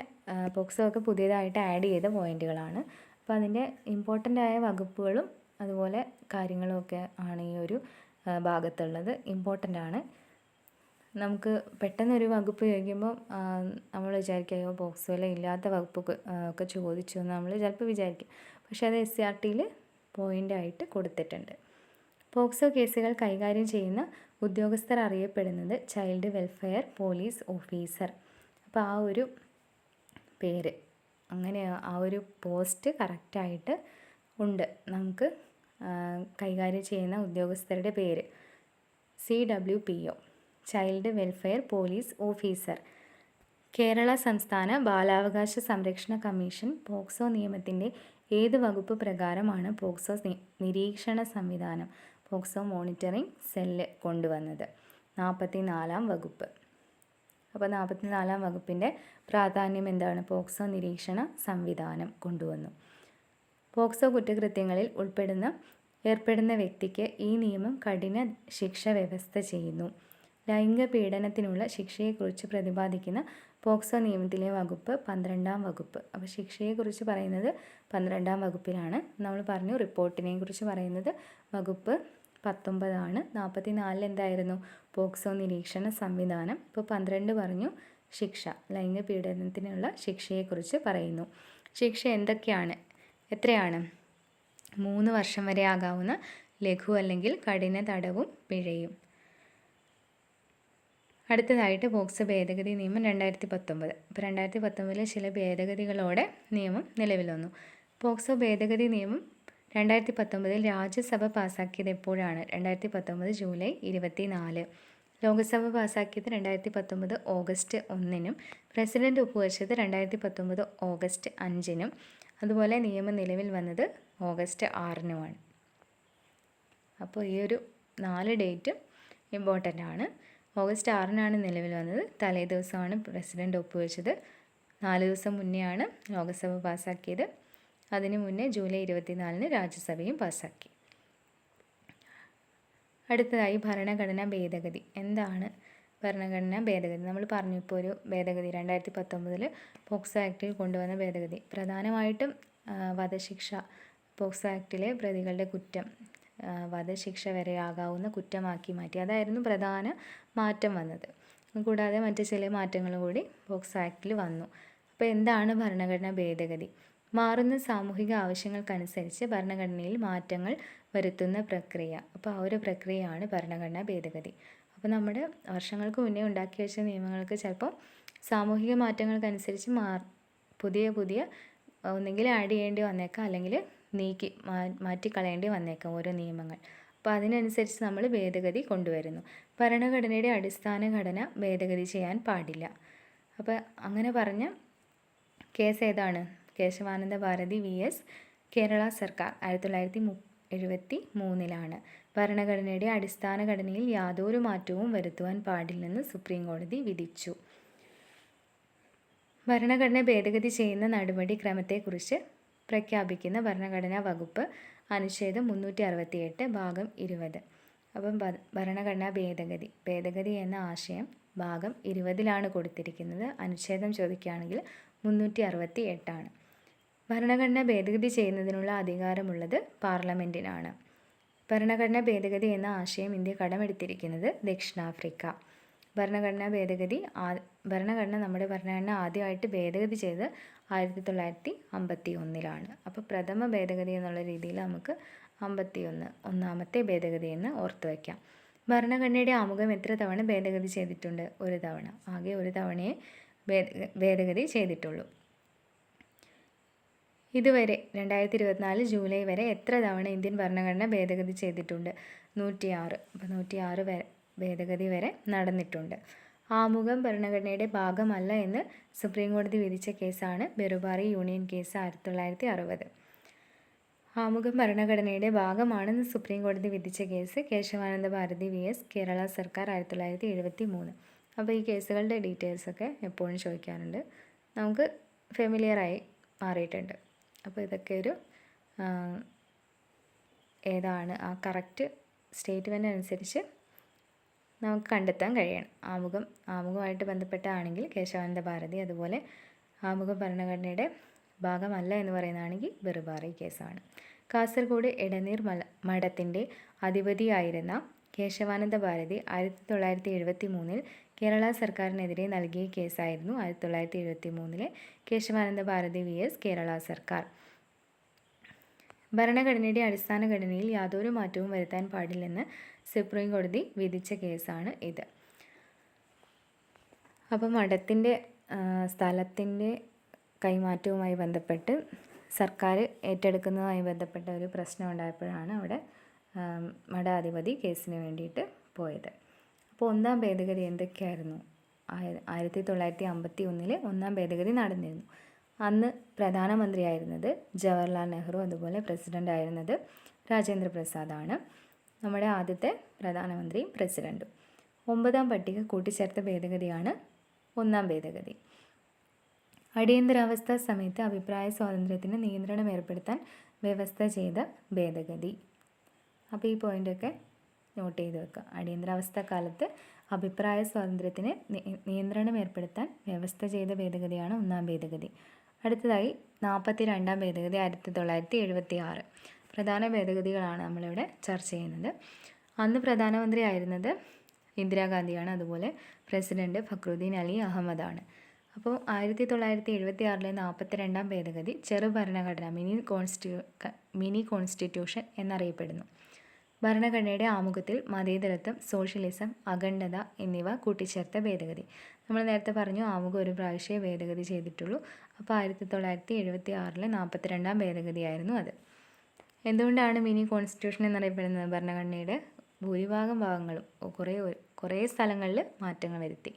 പോക്സോ ഒക്കെ പുതിയതായിട്ട് ആഡ് ചെയ്ത പോയിന്റുകളാണ്. അപ്പോൾ അതിൻ്റെ ഇമ്പോർട്ടൻ്റ് ആയ വകുപ്പുകളും അതുപോലെ കാര്യങ്ങളും ഒക്കെ ആണ് ഈ ഒരു ഭാഗത്തുള്ളത്. ഇമ്പോർട്ടൻ്റ് ആണ്. നമുക്ക് പെട്ടെന്നൊരു വകുപ്പ് ചോദിക്കുമ്പോൾ നമ്മൾ വിചാരിക്കും അയ്യോ പോക്സോയിൽ ഇല്ലാത്ത വകുപ്പ് ഒക്കെ ചോദിച്ചു എന്ന് നമ്മൾ ചിലപ്പോൾ വിചാരിക്കും. പക്ഷേ അത് SCRTയിൽ പോയിൻ്റായിട്ട് കൊടുത്തിട്ടുണ്ട്. പോക്സോ കേസുകൾ കൈകാര്യം ചെയ്യുന്ന ഉദ്യോഗസ്ഥർ അറിയപ്പെടുന്നത് ചൈൽഡ് വെൽഫെയർ പോലീസ് ഓഫീസർ. അപ്പോൾ ആ ഒരു പേര്, അങ്ങനെ ആ ഒരു പോസ്റ്റ് കറക്റ്റായിട്ട് ഉണ്ട്. നമുക്ക് കൈകാര്യം ചെയ്യുന്ന ഉദ്യോഗസ്ഥരുടെ പേര് CWPO, child welfare police officer. Kerala സംസ്ഥാന ബാലാവകാശ സംരക്ഷണ കമ്മീഷൻ പോക്സോ നിയമത്തിൻ്റെ ഏത് വകുപ്പ് പ്രകാരമാണ് പോക്സോ നിരീക്ഷണ സംവിധാനം, പോക്സോ മോണിറ്ററിംഗ് സെല്ല് കൊണ്ടുവന്നത്? 44-ാം വകുപ്പ്. അപ്പോൾ 44-ാം വകുപ്പിൻ്റെ പ്രാധാന്യം എന്താണ്? പോക്സോ നിരീക്ഷണ സംവിധാനം കൊണ്ടുവന്നു. പോക്സോ കുറ്റകൃത്യങ്ങളിൽ ഏർപ്പെടുന്ന വ്യക്തിക്ക് ഈ നിയമം കഠിന ശിക്ഷ വ്യവസ്ഥ ചെയ്യുന്നു. ലൈംഗിക പീഡനത്തിനുള്ള ശിക്ഷയെക്കുറിച്ച് പ്രതിപാദിക്കുന്ന പോക്സോ നിയമത്തിലെ വകുപ്പ് 12-ാം വകുപ്പ്. അപ്പോൾ ശിക്ഷയെക്കുറിച്ച് പറയുന്നത് 12-ാം വകുപ്പിലാണ്. നമ്മൾ പറഞ്ഞു റിപ്പോർട്ടിനെ കുറിച്ച് പറയുന്നത് വകുപ്പ് 19 44 എന്തായിരുന്നു? പോക്സോ നിരീക്ഷണ സംവിധാനം. ഇപ്പോൾ 12 പറഞ്ഞു ശിക്ഷ, ലൈംഗിക പീഡനത്തിനുള്ള ശിക്ഷയെക്കുറിച്ച് പറയുന്നു. ശിക്ഷ എന്തൊക്കെയാണ്? എത്രയാണ്? 3 വർഷം വരെ ആകാവുന്ന ലഘു അല്ലെങ്കിൽ കഠിന തടവും പിഴയും. അടുത്തതായിട്ട് പോക്സോ ഭേദഗതി നിയമം 2019. ഇപ്പോൾ 2019 ചില ഭേദഗതികളോടെ നിയമം നിലവിൽ വന്നു. പോക്സോ ഭേദഗതി നിയമം 2019 രാജ്യസഭ പാസ്സാക്കിയത് എപ്പോഴാണ്? 2019 ജൂലൈ 24. ലോകസഭ പാസ്സാക്കിയത് 2019 ഓഗസ്റ്റ് 1-നും പ്രസിഡന്റ് ഒപ്പുവെച്ചത് 2019 ഓഗസ്റ്റ് 5-നും അതുപോലെ നിയമം നിലവിൽ വന്നത് ഓഗസ്റ്റ് 6-നുമാണ്. അപ്പോൾ ഈ ഒരു 4 ഡേറ്റും ഇമ്പോർട്ടൻ്റ് ആണ്. ഓഗസ്റ്റ് 6-നാണ് നിലവിൽ വന്നത്. തലേ ദിവസമാണ് പ്രസിഡന്റ് ഒപ്പുവെച്ചത്. 4 ദിവസം മുന്നെയാണ് ലോകസഭ പാസ്സാക്കിയത്. അതിനു മുന്നേ ജൂലൈ 24-ന് രാജ്യസഭയും പാസ്സാക്കി. അടുത്തതായി ഭരണഘടനാ ഭേദഗതി. എന്താണ് ഭരണഘടനാ ഭേദഗതി? നമ്മൾ പറഞ്ഞു ഇപ്പോൾ ഒരു ഭേദഗതി 2019 പോക്സോ ആക്ടിൽ കൊണ്ടുവന്ന ഭേദഗതി. പ്രധാനമായിട്ടും വധശിക്ഷ, പോക്സോ ആക്ടിലെ പ്രതികളുടെ കുറ്റം വധശിക്ഷ വരെ ആകാവുന്ന കുറ്റമാക്കി മാറ്റി. അതായിരുന്നു പ്രധാന മാറ്റം വന്നത്. കൂടാതെ മറ്റ് ചില മാറ്റങ്ങൾ കൂടി പോക്സോ ആക്ടിൽ വന്നു. അപ്പോൾ എന്താണ് ഭരണഘടനാ ഭേദഗതി? മാറുന്ന സാമൂഹിക ആവശ്യങ്ങൾക്കനുസരിച്ച് ഭരണഘടനയിൽ മാറ്റങ്ങൾ വരുത്തുന്ന പ്രക്രിയ. അപ്പോൾ ആ ഒരു പ്രക്രിയയാണ് ഭരണഘടനാ ഭേദഗതി. അപ്പോൾ നമ്മുടെ വർഷങ്ങൾക്ക് മുന്നേ ഉണ്ടാക്കി വെച്ച നിയമങ്ങൾക്ക് ചിലപ്പോൾ സാമൂഹിക മാറ്റങ്ങൾക്കനുസരിച്ച് പുതിയ ഒന്നെങ്കിൽ ആഡ് ചെയ്യേണ്ടി വന്നേക്കാം, അല്ലെങ്കിൽ മാറ്റിക്കളയേണ്ടി വന്നേക്കാം ഓരോ നിയമങ്ങൾ. അപ്പോൾ അതിനനുസരിച്ച് നമ്മൾ ഭേദഗതി കൊണ്ടുവരുന്നു. ഭരണഘടനയുടെ അടിസ്ഥാന ഘടന ഭേദഗതി ചെയ്യാൻ പാടില്ല. അപ്പോൾ അങ്ങനെ പറഞ്ഞ കേസ് ഏതാണ്? കേശവാനന്ദ ഭാരതി VS കേരള സർക്കാർ 1973 ഭരണഘടനയുടെ അടിസ്ഥാന ഘടനയിൽ യാതൊരു മാറ്റവും വരുത്തുവാൻ പാടില്ലെന്ന് സുപ്രീം കോടതി വിധിച്ചു. ഭരണഘടന ഭേദഗതി ചെയ്യുന്ന നടപടിക്രമത്തെക്കുറിച്ച് പ്രഖ്യാപിക്കുന്ന ഭരണഘടനാ വകുപ്പ് അനുച്ഛേദം 368 ഭാഗം 20. അപ്പം ഭരണഘടനാ ഭേദഗതി എന്ന ആശയം ഭാഗം 20-ലാണ് കൊടുത്തിരിക്കുന്നത്. അനുച്ഛേദം ചോദിക്കുകയാണെങ്കിൽ 368. ഭരണഘടന ഭേദഗതി ചെയ്യുന്നതിനുള്ള അധികാരമുള്ളത് പാർലമെൻറ്റിനാണ്. ഭരണഘടനാ ഭേദഗതി എന്ന ആശയം ഇന്ത്യ കടമെടുത്തിരിക്കുന്നത് ദക്ഷിണാഫ്രിക്ക. നമ്മുടെ ഭരണഘടന ആദ്യമായിട്ട് ഭേദഗതി ചെയ്ത് 1951 അപ്പോൾ പ്രഥമ ഭേദഗതി എന്നുള്ള രീതിയിൽ നമുക്ക് 51 ഒന്നാമത്തെ ഭേദഗതി എന്ന് ഓർത്തു വയ്ക്കാം. ഭരണഘടനയുടെ ആമുഖം എത്ര തവണ ഭേദഗതി ചെയ്തിട്ടുണ്ട്? ഒരു തവണ. ആകെ ഒരു തവണയെ ഭേദഗതി ചെയ്തിട്ടുള്ളൂ. ഇതുവരെ 2024 ജൂലൈ വരെ എത്ര തവണ ഇന്ത്യൻ ഭരണഘടന ഭേദഗതി ചെയ്തിട്ടുണ്ട്? 106. അപ്പോൾ 106 ഭേദഗതി വരെ നടന്നിട്ടുണ്ട്. ആമുഖം ഭരണഘടനയുടെ ഭാഗമല്ല എന്ന് സുപ്രീം കോടതി വിധിച്ച കേസാണ് ബെറുബാറി യൂണിയൻ കേസ് 1960. ആമുഖം ഭരണഘടനയുടെ ഭാഗമാണെന്ന് സുപ്രീം കോടതി വിധിച്ച കേസ് കേശവാനന്ദ ഭാരതി vs കേരള സർക്കാർ 1973. അപ്പോൾ ഈ കേസുകളുടെ ഡീറ്റെയിൽസൊക്കെ എപ്പോഴും ചോദിക്കാറുണ്ട്, നമുക്ക് ഫെമിലിയറായി മാറിയിട്ടുണ്ട്. അപ്പോൾ ഇതൊക്കെ ഒരു ഏതാണ് ആ കറക്റ്റ് സ്റ്റേറ്റ്മെൻ്റ് അനുസരിച്ച് നമുക്ക് കണ്ടെത്താൻ കഴിയണം. ആമുഖമായിട്ട് ബന്ധപ്പെട്ടാണെങ്കിൽ കേശവാനന്ദ ഭാരതി, അതുപോലെ ആമുഖം ഭരണഘടനയുടെ ഭാഗമല്ല എന്ന് പറയുന്നതാണെങ്കിൽ ബെറുബാറി കേസാണ്. കാസർഗോഡ് എടനീർ മഠത്തിൻ്റെ അധിപതിയായിരുന്ന കേശവാനന്ദ ഭാരതി 1973 കേരള സർക്കാരിനെതിരെ നൽകിയ കേസായിരുന്നു 1973 കേശവാനന്ദ ഭാരതി vs കേരള സർക്കാർ. ഭരണഘടനയുടെ അടിസ്ഥാന ഘടനയിൽ യാതൊരു മാറ്റവും വരുത്താൻ പാടില്ലെന്ന് സുപ്രീം കോടതി വിധിച്ച കേസാണ് ഇത്. അപ്പം മഠത്തിൻ്റെ സ്ഥലത്തിൻ്റെ കൈമാറ്റവുമായി ബന്ധപ്പെട്ട് സർക്കാർ ഏറ്റെടുക്കുന്നതുമായി ബന്ധപ്പെട്ട ഒരു പ്രശ്നം ഉണ്ടായപ്പോഴാണ് അവിടെ മഠാധിപതി കേസിന് വേണ്ടിയിട്ട് പോയത്. അപ്പോൾ ഒന്നാം ഭേദഗതി എന്തൊക്കെയായിരുന്നു? 1951 ഒന്നാം ഭേദഗതി നടന്നിരുന്നു. അന്ന് പ്രധാനമന്ത്രിയായിരുന്നത് ജവഹർലാൽ നെഹ്റു, അതുപോലെ പ്രസിഡൻ്റ് ആയിരുന്നത് രാജേന്ദ്ര പ്രസാദാണ്. നമ്മുടെ ആദ്യത്തെ പ്രധാനമന്ത്രിയും പ്രസിഡൻറ്റും. 9ാം പട്ടിക കൂട്ടിച്ചേർത്ത ഭേദഗതിയാണ് ഒന്നാം ഭേദഗതി. അടിയന്തരാവസ്ഥ സമയത്ത് അഭിപ്രായ സ്വാതന്ത്ര്യത്തിന് നിയന്ത്രണം ഏർപ്പെടുത്താൻ വ്യവസ്ഥ ചെയ്ത ഭേദഗതി. അപ്പോൾ ഈ പോയിൻ്റൊക്കെ നോട്ട് ചെയ്ത് വെക്കുക. അടിയന്തരാവസ്ഥ കാലത്ത് അഭിപ്രായ സ്വാതന്ത്ര്യത്തിന് നിയന്ത്രണം ഏർപ്പെടുത്താൻ വ്യവസ്ഥ ചെയ്ത ഭേദഗതിയാണ് ഒന്നാം ഭേദഗതി. അടുത്തതായി 42ാം ഭേദഗതി 1976. പ്രധാന ഭേദഗതികളാണ് നമ്മളിവിടെ ചർച്ച ചെയ്യുന്നത്. അന്ന് പ്രധാനമന്ത്രി ആയിരുന്നത് ഇന്ദിരാഗാന്ധിയാണ്, അതുപോലെ പ്രസിഡന്റ് ഫക്രുദ്ദീൻ അലി അഹമ്മദാണ്. അപ്പോൾ 1976 42ാം ഭേദഗതി ചെറു ഭരണഘടന മിനി കോൺസ്റ്റിറ്റ്യൂഷൻ എന്നറിയപ്പെടുന്നു. ഭരണഘടനയുടെ ആമുഖത്തിൽ മതേതരത്വം, സോഷ്യലിസം, അഖണ്ഡത എന്നിവ കൂട്ടിച്ചേർത്ത ഭേദഗതി. നമ്മൾ നേരത്തെ പറഞ്ഞു ആമുഖം ഒരു പ്രാവശ്യമേ ഭേദഗതി ചെയ്തിട്ടുള്ളൂ. അപ്പോൾ 1976 42ാം ഭേദഗതിയായിരുന്നു അത്. എന്തുകൊണ്ടാണ് മിനി കോൺസ്റ്റിറ്റ്യൂഷൻ എന്നറിയപ്പെടുന്നത്? ഭരണഘടനയുടെ ഭൂരിഭാഗം ഭാഗങ്ങളും കുറേ സ്ഥലങ്ങളിൽ മാറ്റങ്ങൾ വരുത്തി.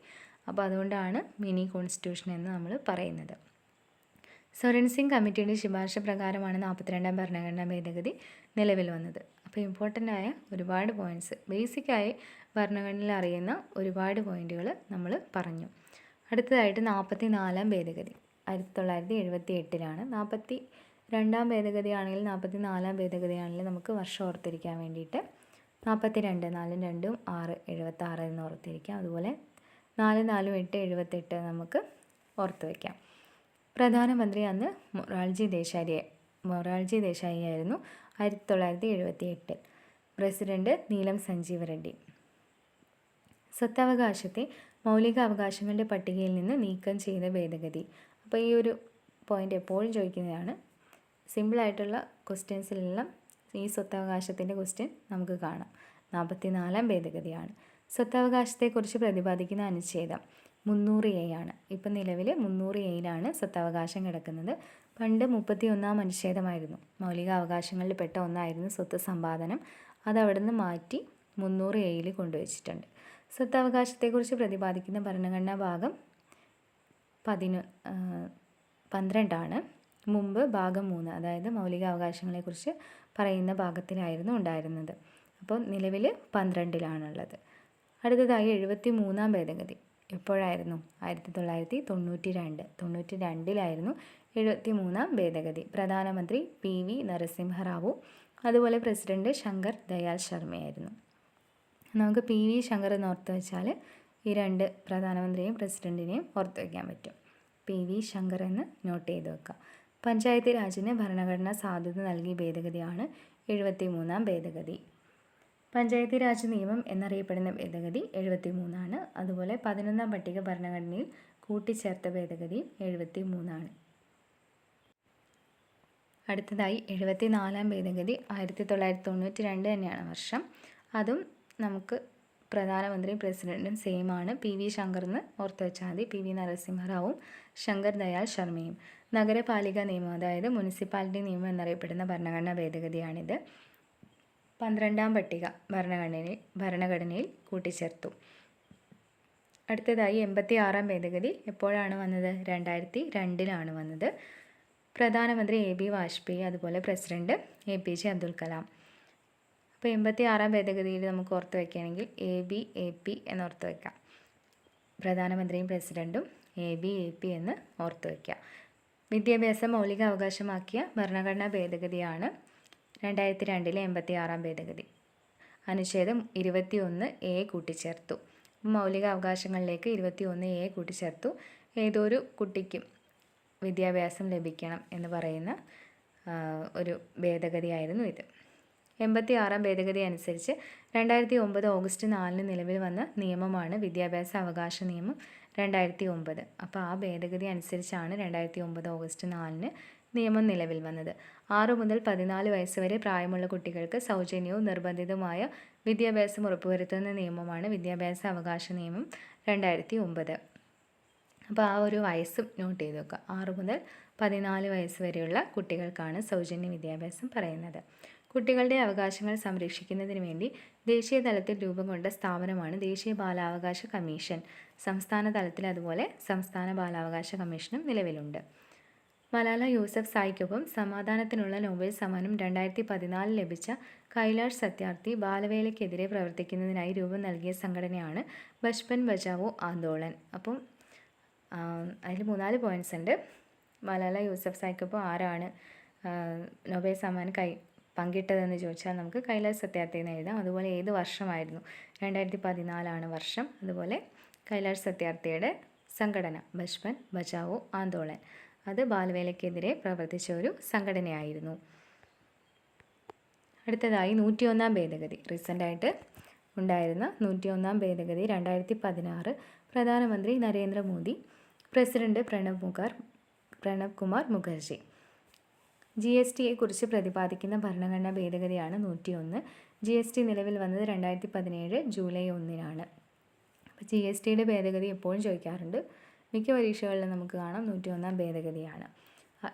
അപ്പോൾ അതുകൊണ്ടാണ് മിനി കോൺസ്റ്റിറ്റ്യൂഷൻ എന്ന് നമ്മൾ പറയുന്നത്. സോരൻ സിംഗ് കമ്മിറ്റിയുടെ ശുപാർശ പ്രകാരമാണ് 42ാം ഭരണഘടനാ ഭേദഗതി നിലവിൽ വന്നത്. അപ്പോൾ ഇമ്പോർട്ടൻ്റ് ആയ ഒരുപാട് പോയിൻറ്റ്സ്, ബേസിക്കായി ഭരണഘടനയിൽ അറിയുന്ന ഒരുപാട് പോയിൻറ്റുകൾ നമ്മൾ പറഞ്ഞു. അടുത്തതായിട്ട് 44ാം ഭേദഗതി 1978. 42ാം ഭേദഗതി ആണെങ്കിലും 44ാം ഭേദഗതി ആണെങ്കിലും നമുക്ക് വർഷം ഓർത്തിരിക്കാൻ വേണ്ടിയിട്ട് 42 4 2 6 76 എന്ന് ഓർത്തിരിക്കാം. അതുപോലെ 4 4 8 78 നമുക്ക് ഓർത്ത് വയ്ക്കാം. പ്രധാനമന്ത്രി അന്ന് മൊറാർജി ദേശായി ആയിരുന്നു 1978. പ്രസിഡന്റ് നീലം സഞ്ജീവ റെഡ്ഡി. സ്വത്തവകാശത്തെ മൗലിക അവകാശങ്ങളുടെ പട്ടികയിൽ നിന്ന് നീക്കം ചെയ്ത ഭേദഗതി. അപ്പോൾ ഈ ഒരു പോയിൻ്റ് എപ്പോഴും ചോദിക്കുന്നതാണ്. സിമ്പിളായിട്ടുള്ള ക്വസ്റ്റ്യൻസിലെല്ലാം ഈ സ്വത്തവകാശത്തിൻ്റെ ക്വസ്റ്റ്യൻ നമുക്ക് കാണാം. 44ാം ഭേദഗതിയാണ്. സ്വത്തവകാശത്തെക്കുറിച്ച് പ്രതിപാദിക്കുന്ന അനുച്ഛേദം 300A ആണ്. ഇപ്പം നിലവിൽ 300Aയിലാണ് സ്വത്തവകാശം കിടക്കുന്നത്. പണ്ട് 31ാം അനുച്ഛേദമായിരുന്നു. മൗലിക അവകാശങ്ങളിൽ പെട്ട ഒന്നായിരുന്നു സ്വത്ത് സമ്പാദനം. അതവിടെ നിന്ന് മാറ്റി 300Aയിൽ കൊണ്ടുവച്ചിട്ടുണ്ട്. സ്വത്തവകാശത്തെക്കുറിച്ച് പ്രതിപാദിക്കുന്ന ഭരണഘടനാ ഭാഗം 12 മുമ്പ് ഭാഗം 3, അതായത് മൗലിക അവകാശങ്ങളെക്കുറിച്ച് പറയുന്ന ഭാഗത്തിലായിരുന്നു ഉണ്ടായിരുന്നത്. അപ്പോൾ നിലവിൽ 12 അടുത്തതായി 73ാം ഭേദഗതി എപ്പോഴായിരുന്നു? 1992 73ാം ഭേദഗതി. പ്രധാനമന്ത്രി PV നരസിംഹറാവു, അതുപോലെ പ്രസിഡന്റ് ശങ്കർ ദയാൽ ശർമ്മയായിരുന്നു. നമുക്ക് PV ശങ്കർ എന്ന് ഓർത്ത് വെച്ചാൽ ഈ രണ്ട് പ്രധാനമന്ത്രിയെയും പ്രസിഡന്റിനെയും ഓർത്ത് വയ്ക്കാൻ പറ്റും. PV ശങ്കർ എന്ന് നോട്ട് ചെയ്ത് വെക്കുക. പഞ്ചായത്ത് രാജിന് ഭരണഘടനാ സാധുത നൽകിയ ഭേദഗതിയാണ് 73ാം ഭേദഗതി. പഞ്ചായത്തി രാജ് നിയമം എന്നറിയപ്പെടുന്ന ഭേദഗതി 73 അതുപോലെ 11ാം പട്ടിക ഭരണഘടനയിൽ കൂട്ടിച്ചേർത്ത ഭേദഗതി 73. അടുത്തതായി 74ാം ഭേദഗതി 1992 തന്നെയാണ് വർഷം. അതും നമുക്ക് പ്രധാനമന്ത്രിയും പ്രസിഡൻറ്റും സെയിം ആണ്. PV ശങ്കർ എന്ന് ഓർത്ത് വെച്ചാൽ മതി. PV നരസിംഹറാവും ശങ്കർ ദയാൽ ശർമ്മയും. നഗരപാലിക നിയമം, അതായത് മുനിസിപ്പാലിറ്റി നിയമം എന്നറിയപ്പെടുന്ന ഭരണഘടനാ ഭേദഗതിയാണിത്. 12ാം പട്ടിക ഭരണഘടനയിൽ കൂട്ടിച്ചേർത്തു. അടുത്തതായി 86ാം ഭേദഗതി എപ്പോഴാണ് വന്നത്? 2002 വന്നത്. പ്രധാനമന്ത്രി AB വാജ്പേയി, അതുപോലെ പ്രസിഡന്റ് APJ അബ്ദുൽ കലാം. അപ്പോൾ 86ാം ഭേദഗതിയിൽ നമുക്ക് ഓർത്ത് വയ്ക്കുകയാണെങ്കിൽ AB AP എന്ന് ഓർത്ത് വയ്ക്കാം. പ്രധാനമന്ത്രിയും പ്രസിഡൻറ്റും AB AP എന്ന് ഓർത്ത് വയ്ക്കുക. വിദ്യാഭ്യാസം മൗലിക അവകാശമാക്കിയ ഭരണഘടനാ ഭേദഗതിയാണ് 2002 86ാം ഭേദഗതി. അനുച്ഛേദം 21A കൂട്ടിച്ചേർത്തു. മൗലിക അവകാശങ്ങളിലേക്ക് 21A കൂട്ടിച്ചേർത്തു. ഏതൊരു കുട്ടിക്കും വിദ്യാഭ്യാസം ലഭിക്കണം എന്ന് പറയുന്ന ഒരു ഭേദഗതിയായിരുന്നു ഇത്. 86ാം ഭേദഗതി അനുസരിച്ച് 2009 ഓഗസ്റ്റ് 4 നിലവിൽ വന്ന നിയമമാണ് വിദ്യാഭ്യാസ അവകാശ നിയമം 2009. അപ്പോൾ ആ ഭേദഗതി അനുസരിച്ചാണ് 2009 ഓഗസ്റ്റ് 4 നിയമം നിലവിൽ വന്നത്. 6 മുതൽ 14 വയസ്സ് വരെ പ്രായമുള്ള കുട്ടികൾക്ക് സൗജന്യവും നിർബന്ധിതവുമായ വിദ്യാഭ്യാസം ഉറപ്പുവരുത്തുന്ന നിയമമാണ് വിദ്യാഭ്യാസ അവകാശ നിയമം 2009. അപ്പോൾ ആ ഒരു വയസ്സും നോട്ട് ചെയ്ത് വെക്കുക. 6 മുതൽ 14 വയസ്സ് വരെയുള്ള കുട്ടികൾക്കാണ് സൗജന്യ വിദ്യാഭ്യാസം പറയുന്നത്. കുട്ടികളുടെ അവകാശങ്ങൾ സംരക്ഷിക്കുന്നതിന് വേണ്ടി ദേശീയ തലത്തിൽ രൂപം കൊണ്ട സ്ഥാപനമാണ് ദേശീയ ബാലാവകാശ കമ്മീഷൻ. സംസ്ഥാന തലത്തിൽ അതുപോലെ സംസ്ഥാന ബാലാവകാശ കമ്മീഷനും നിലവിലുണ്ട്. മലാല യൂസഫ്സായിക്കൊപ്പം സമാധാനത്തിനുള്ള നോബൽ സമ്മാനം 2014 ലഭിച്ച കൈലാഷ് സത്യാർത്ഥി ബാലവേലയ്ക്കെതിരെ പ്രവർത്തിക്കുന്നതിനായി രൂപം നൽകിയ സംഘടനയാണ് ബച്പൻ ബചാവോ ആന്തോളൻ. അപ്പം അതിൽ 3-4 പോയിൻറ്റ്സ് ഉണ്ട്. മലാല യൂസഫ്സായിക്കൊപ്പം ആരാണ് നോബൽ സമ്മാനം പങ്കിട്ടതെന്ന് ചോദിച്ചാൽ നമുക്ക് കൈലാഷ് സത്യാർത്ഥി എന്ന് എഴുതാം. അതുപോലെ ഏത് വർഷമായിരുന്നു? 2014 വർഷം. അതുപോലെ കൈലാഷ് സത്യാർത്ഥിയുടെ സംഘടന ബച്പൻ ബചാവോ ആന്തോളൻ, അത് ബാലവേലയ്ക്കെതിരെ പ്രവർത്തിച്ച ഒരു സംഘടനയായിരുന്നു. അടുത്തതായി 101ാം ഭേദഗതി, റീസെൻ്റായിട്ട് ഉണ്ടായിരുന്ന 101ാം ഭേദഗതി 2016. പ്രധാനമന്ത്രി നരേന്ദ്രമോദി, പ്രസിഡന്റ് പ്രണബ് കുമാർ മുഖർജി. GSTയെ കുറിച്ച് പ്രതിപാദിക്കുന്ന ഭരണഘടനാ ഭേദഗതിയാണ് 101. GST നിലവിൽ വന്നത് 2017 ജൂലൈ 1. അപ്പോൾ GSTയുടെ ഭേദഗതി എപ്പോഴും ചോദിക്കാറുണ്ട്. മിക്ക പരീക്ഷകളിലും നമുക്ക് കാണാം 101ാം ഭേദഗതിയാണ്.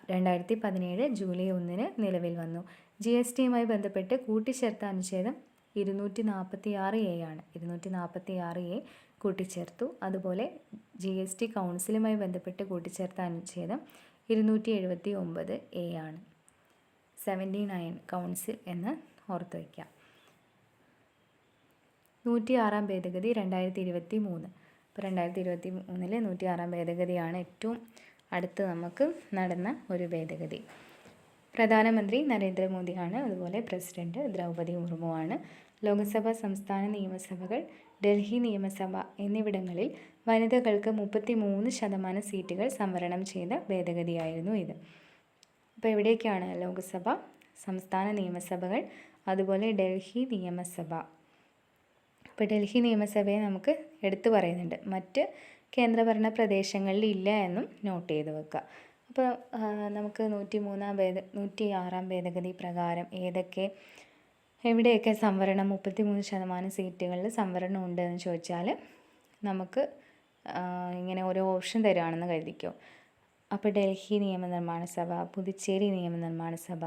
2017 ജൂലൈ 1 നിലവിൽ വന്നു. GSTയുമായി ബന്ധപ്പെട്ട് കൂട്ടിച്ചേർത്ത അനുച്ഛേദം 246A ആണ്. 246A കൂട്ടിച്ചേർത്തു. അതുപോലെ GST കൗൺസിലുമായി ബന്ധപ്പെട്ട് കൂട്ടിച്ചേർത്ത അനുച്ഛേദം 279A ആണ്. 79 കൗൺസിൽ എന്ന് ഓർത്ത് വയ്ക്കാം. 106ാം ഭേദഗതി 2023. ഇപ്പോൾ 2023 106ാം ഭേദഗതിയാണ് ഏറ്റവും അടുത്ത് നമുക്ക് നടന്ന ഒരു ഭേദഗതി. പ്രധാനമന്ത്രി നരേന്ദ്രമോദിയാണ്, അതുപോലെ പ്രസിഡന്റ് ദ്രൗപദി മുർമുവാണ്. ലോക്സഭ, സംസ്ഥാന നിയമസഭകൾ, ഡൽഹി നിയമസഭ എന്നിവിടങ്ങളിൽ വനിതകൾക്ക് 33% സീറ്റുകൾ സംവരണം ചെയ്ത ഭേദഗതിയായിരുന്നു ഇത്. അപ്പോൾ എവിടേക്കാണ്? ലോക്സഭ, സംസ്ഥാന നിയമസഭകൾ, അതുപോലെ ഡൽഹി നിയമസഭ. ഇപ്പോൾ ഡൽഹി നിയമസഭയെ നമുക്ക് എടുത്തു പറയുന്നുണ്ട്, മറ്റ് കേന്ദ്രഭരണ പ്രദേശങ്ങളിൽ ഇല്ല എന്നും നോട്ട് ചെയ്ത് വെക്കുക. അപ്പോൾ നമുക്ക് 106ാം ഭേദഗതി പ്രകാരം എവിടെയൊക്കെ സംവരണം 33% സീറ്റുകളിൽ സംവരണം ഉണ്ടെന്ന് ചോദിച്ചാൽ നമുക്ക് ഇങ്ങനെ ഓരോ ഓപ്ഷൻ തരുവാണെന്ന് കരുതിക്കോ. അപ്പോൾ ഡൽഹി നിയമനിർമ്മാണ സഭ, പുതുച്ചേരി നിയമനിർമ്മാണ സഭ,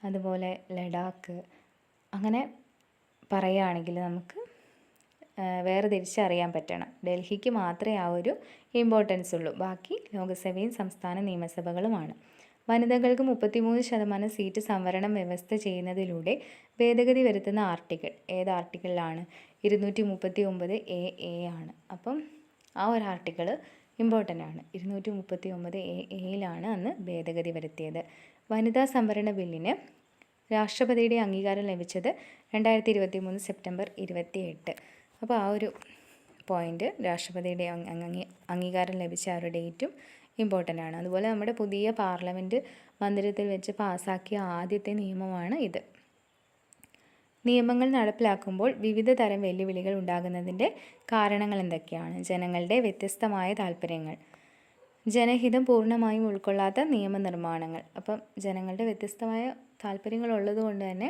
അതുപോലെ ലഡാക്ക്, അങ്ങനെ പറയുകയാണെങ്കിൽ നമുക്ക് വേർതിരിച്ചറിയാൻ പറ്റണം. ഡൽഹിക്ക് മാത്രമേ ആ ഒരു ഇമ്പോർട്ടൻസ് ഉള്ളൂ, ബാക്കി ലോക്സഭയും സംസ്ഥാന നിയമസഭകളുമാണ്. വനിതകൾക്ക് 33% സീറ്റ് സംവരണം വ്യവസ്ഥ ചെയ്യുന്നതിലൂടെ ഭേദഗതി വരുത്തുന്ന ആർട്ടിക്കിൾ ഏത് ആർട്ടിക്കിളിലാണ്? 239AA ആണ്. അപ്പം ആ ഒരു ആർട്ടിക്കിൾ ഇമ്പോർട്ടൻ്റ് ആണ്. 239AA അന്ന് ഭേദഗതി വരുത്തിയത്. വനിതാ സംവരണ ബില്ലിന് രാഷ്ട്രപതിയുടെ അംഗീകാരം ലഭിച്ചത് 2023 സെപ്റ്റംബർ 28. അപ്പോൾ ആ ഒരു പോയിൻ്റ്, രാഷ്ട്രപതിയുടെ അംഗീകാരം ലഭിച്ച ആ ഒരു ഡേറ്റും ഇമ്പോർട്ടൻ്റ് ആണ്. അതുപോലെ നമ്മുടെ പുതിയ പാർലമെൻറ്റ് മന്ദിരത്തിൽ വെച്ച് പാസ്സാക്കിയ ആദ്യത്തെ നിയമമാണ് ഇത്. നിയമങ്ങൾ നടപ്പിലാക്കുമ്പോൾ വിവിധ തരം വെല്ലുവിളികൾ ഉണ്ടാകുന്നതിൻ്റെ കാരണങ്ങൾ എന്തൊക്കെയാണ്? ജനങ്ങളുടെ വ്യത്യസ്തമായ താല്പര്യങ്ങൾ, ജനഹിതം പൂർണ്ണമായും ഉൾക്കൊള്ളാത്ത നിയമനിർമ്മാണങ്ങൾ. അപ്പം ജനങ്ങളുടെ വ്യത്യസ്തമായ താല്പര്യങ്ങൾ ഉള്ളതുകൊണ്ട് തന്നെ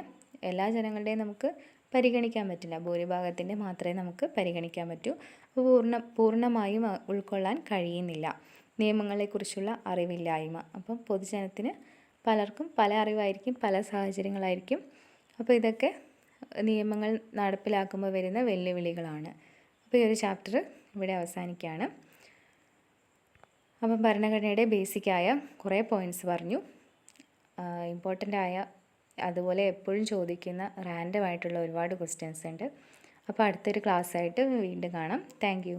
എല്ലാ ജനങ്ങളുടെയും നമുക്ക് പരിഗണിക്കാൻ പറ്റില്ല. ഭൂരിഭാഗത്തിൻ്റെ മാത്രമേ നമുക്ക് പരിഗണിക്കാൻ പറ്റൂ. പൂർണ്ണമായും ഉൾക്കൊള്ളാൻ കഴിയുന്നില്ല. നിയമങ്ങളെക്കുറിച്ചുള്ള അറിവില്ലായ്മ. അപ്പം പൊതുജനത്തിന് പലർക്കും പല അറിവായിരിക്കും, പല സാഹചര്യങ്ങളായിരിക്കും. അപ്പോൾ ഇതൊക്കെ നിയമങ്ങൾ നടപ്പിലാക്കുമ്പോൾ വരുന്ന വെല്ലുവിളികളാണ്. അപ്പോൾ ഈ ഒരു ചാപ്റ്റർ ഇവിടെ അവസാനിക്കുകയാണ്. അപ്പം ഭരണഘടനയുടെ ബേസിക്കായ കുറേ പോയിൻറ്റ്സ് പറഞ്ഞു. ഇമ്പോർട്ടൻ്റ് ആയ അതുപോലെ എപ്പോഴും ചോദിക്കുന്ന റാൻഡം ആയിട്ടുള്ള ഒരുപാട് ക്വസ്റ്റ്യൻസ് ഉണ്ട്. അപ്പോൾ അടുത്തൊരു ക്ലാസ്സായിട്ട് വീണ്ടും കാണാം. താങ്ക്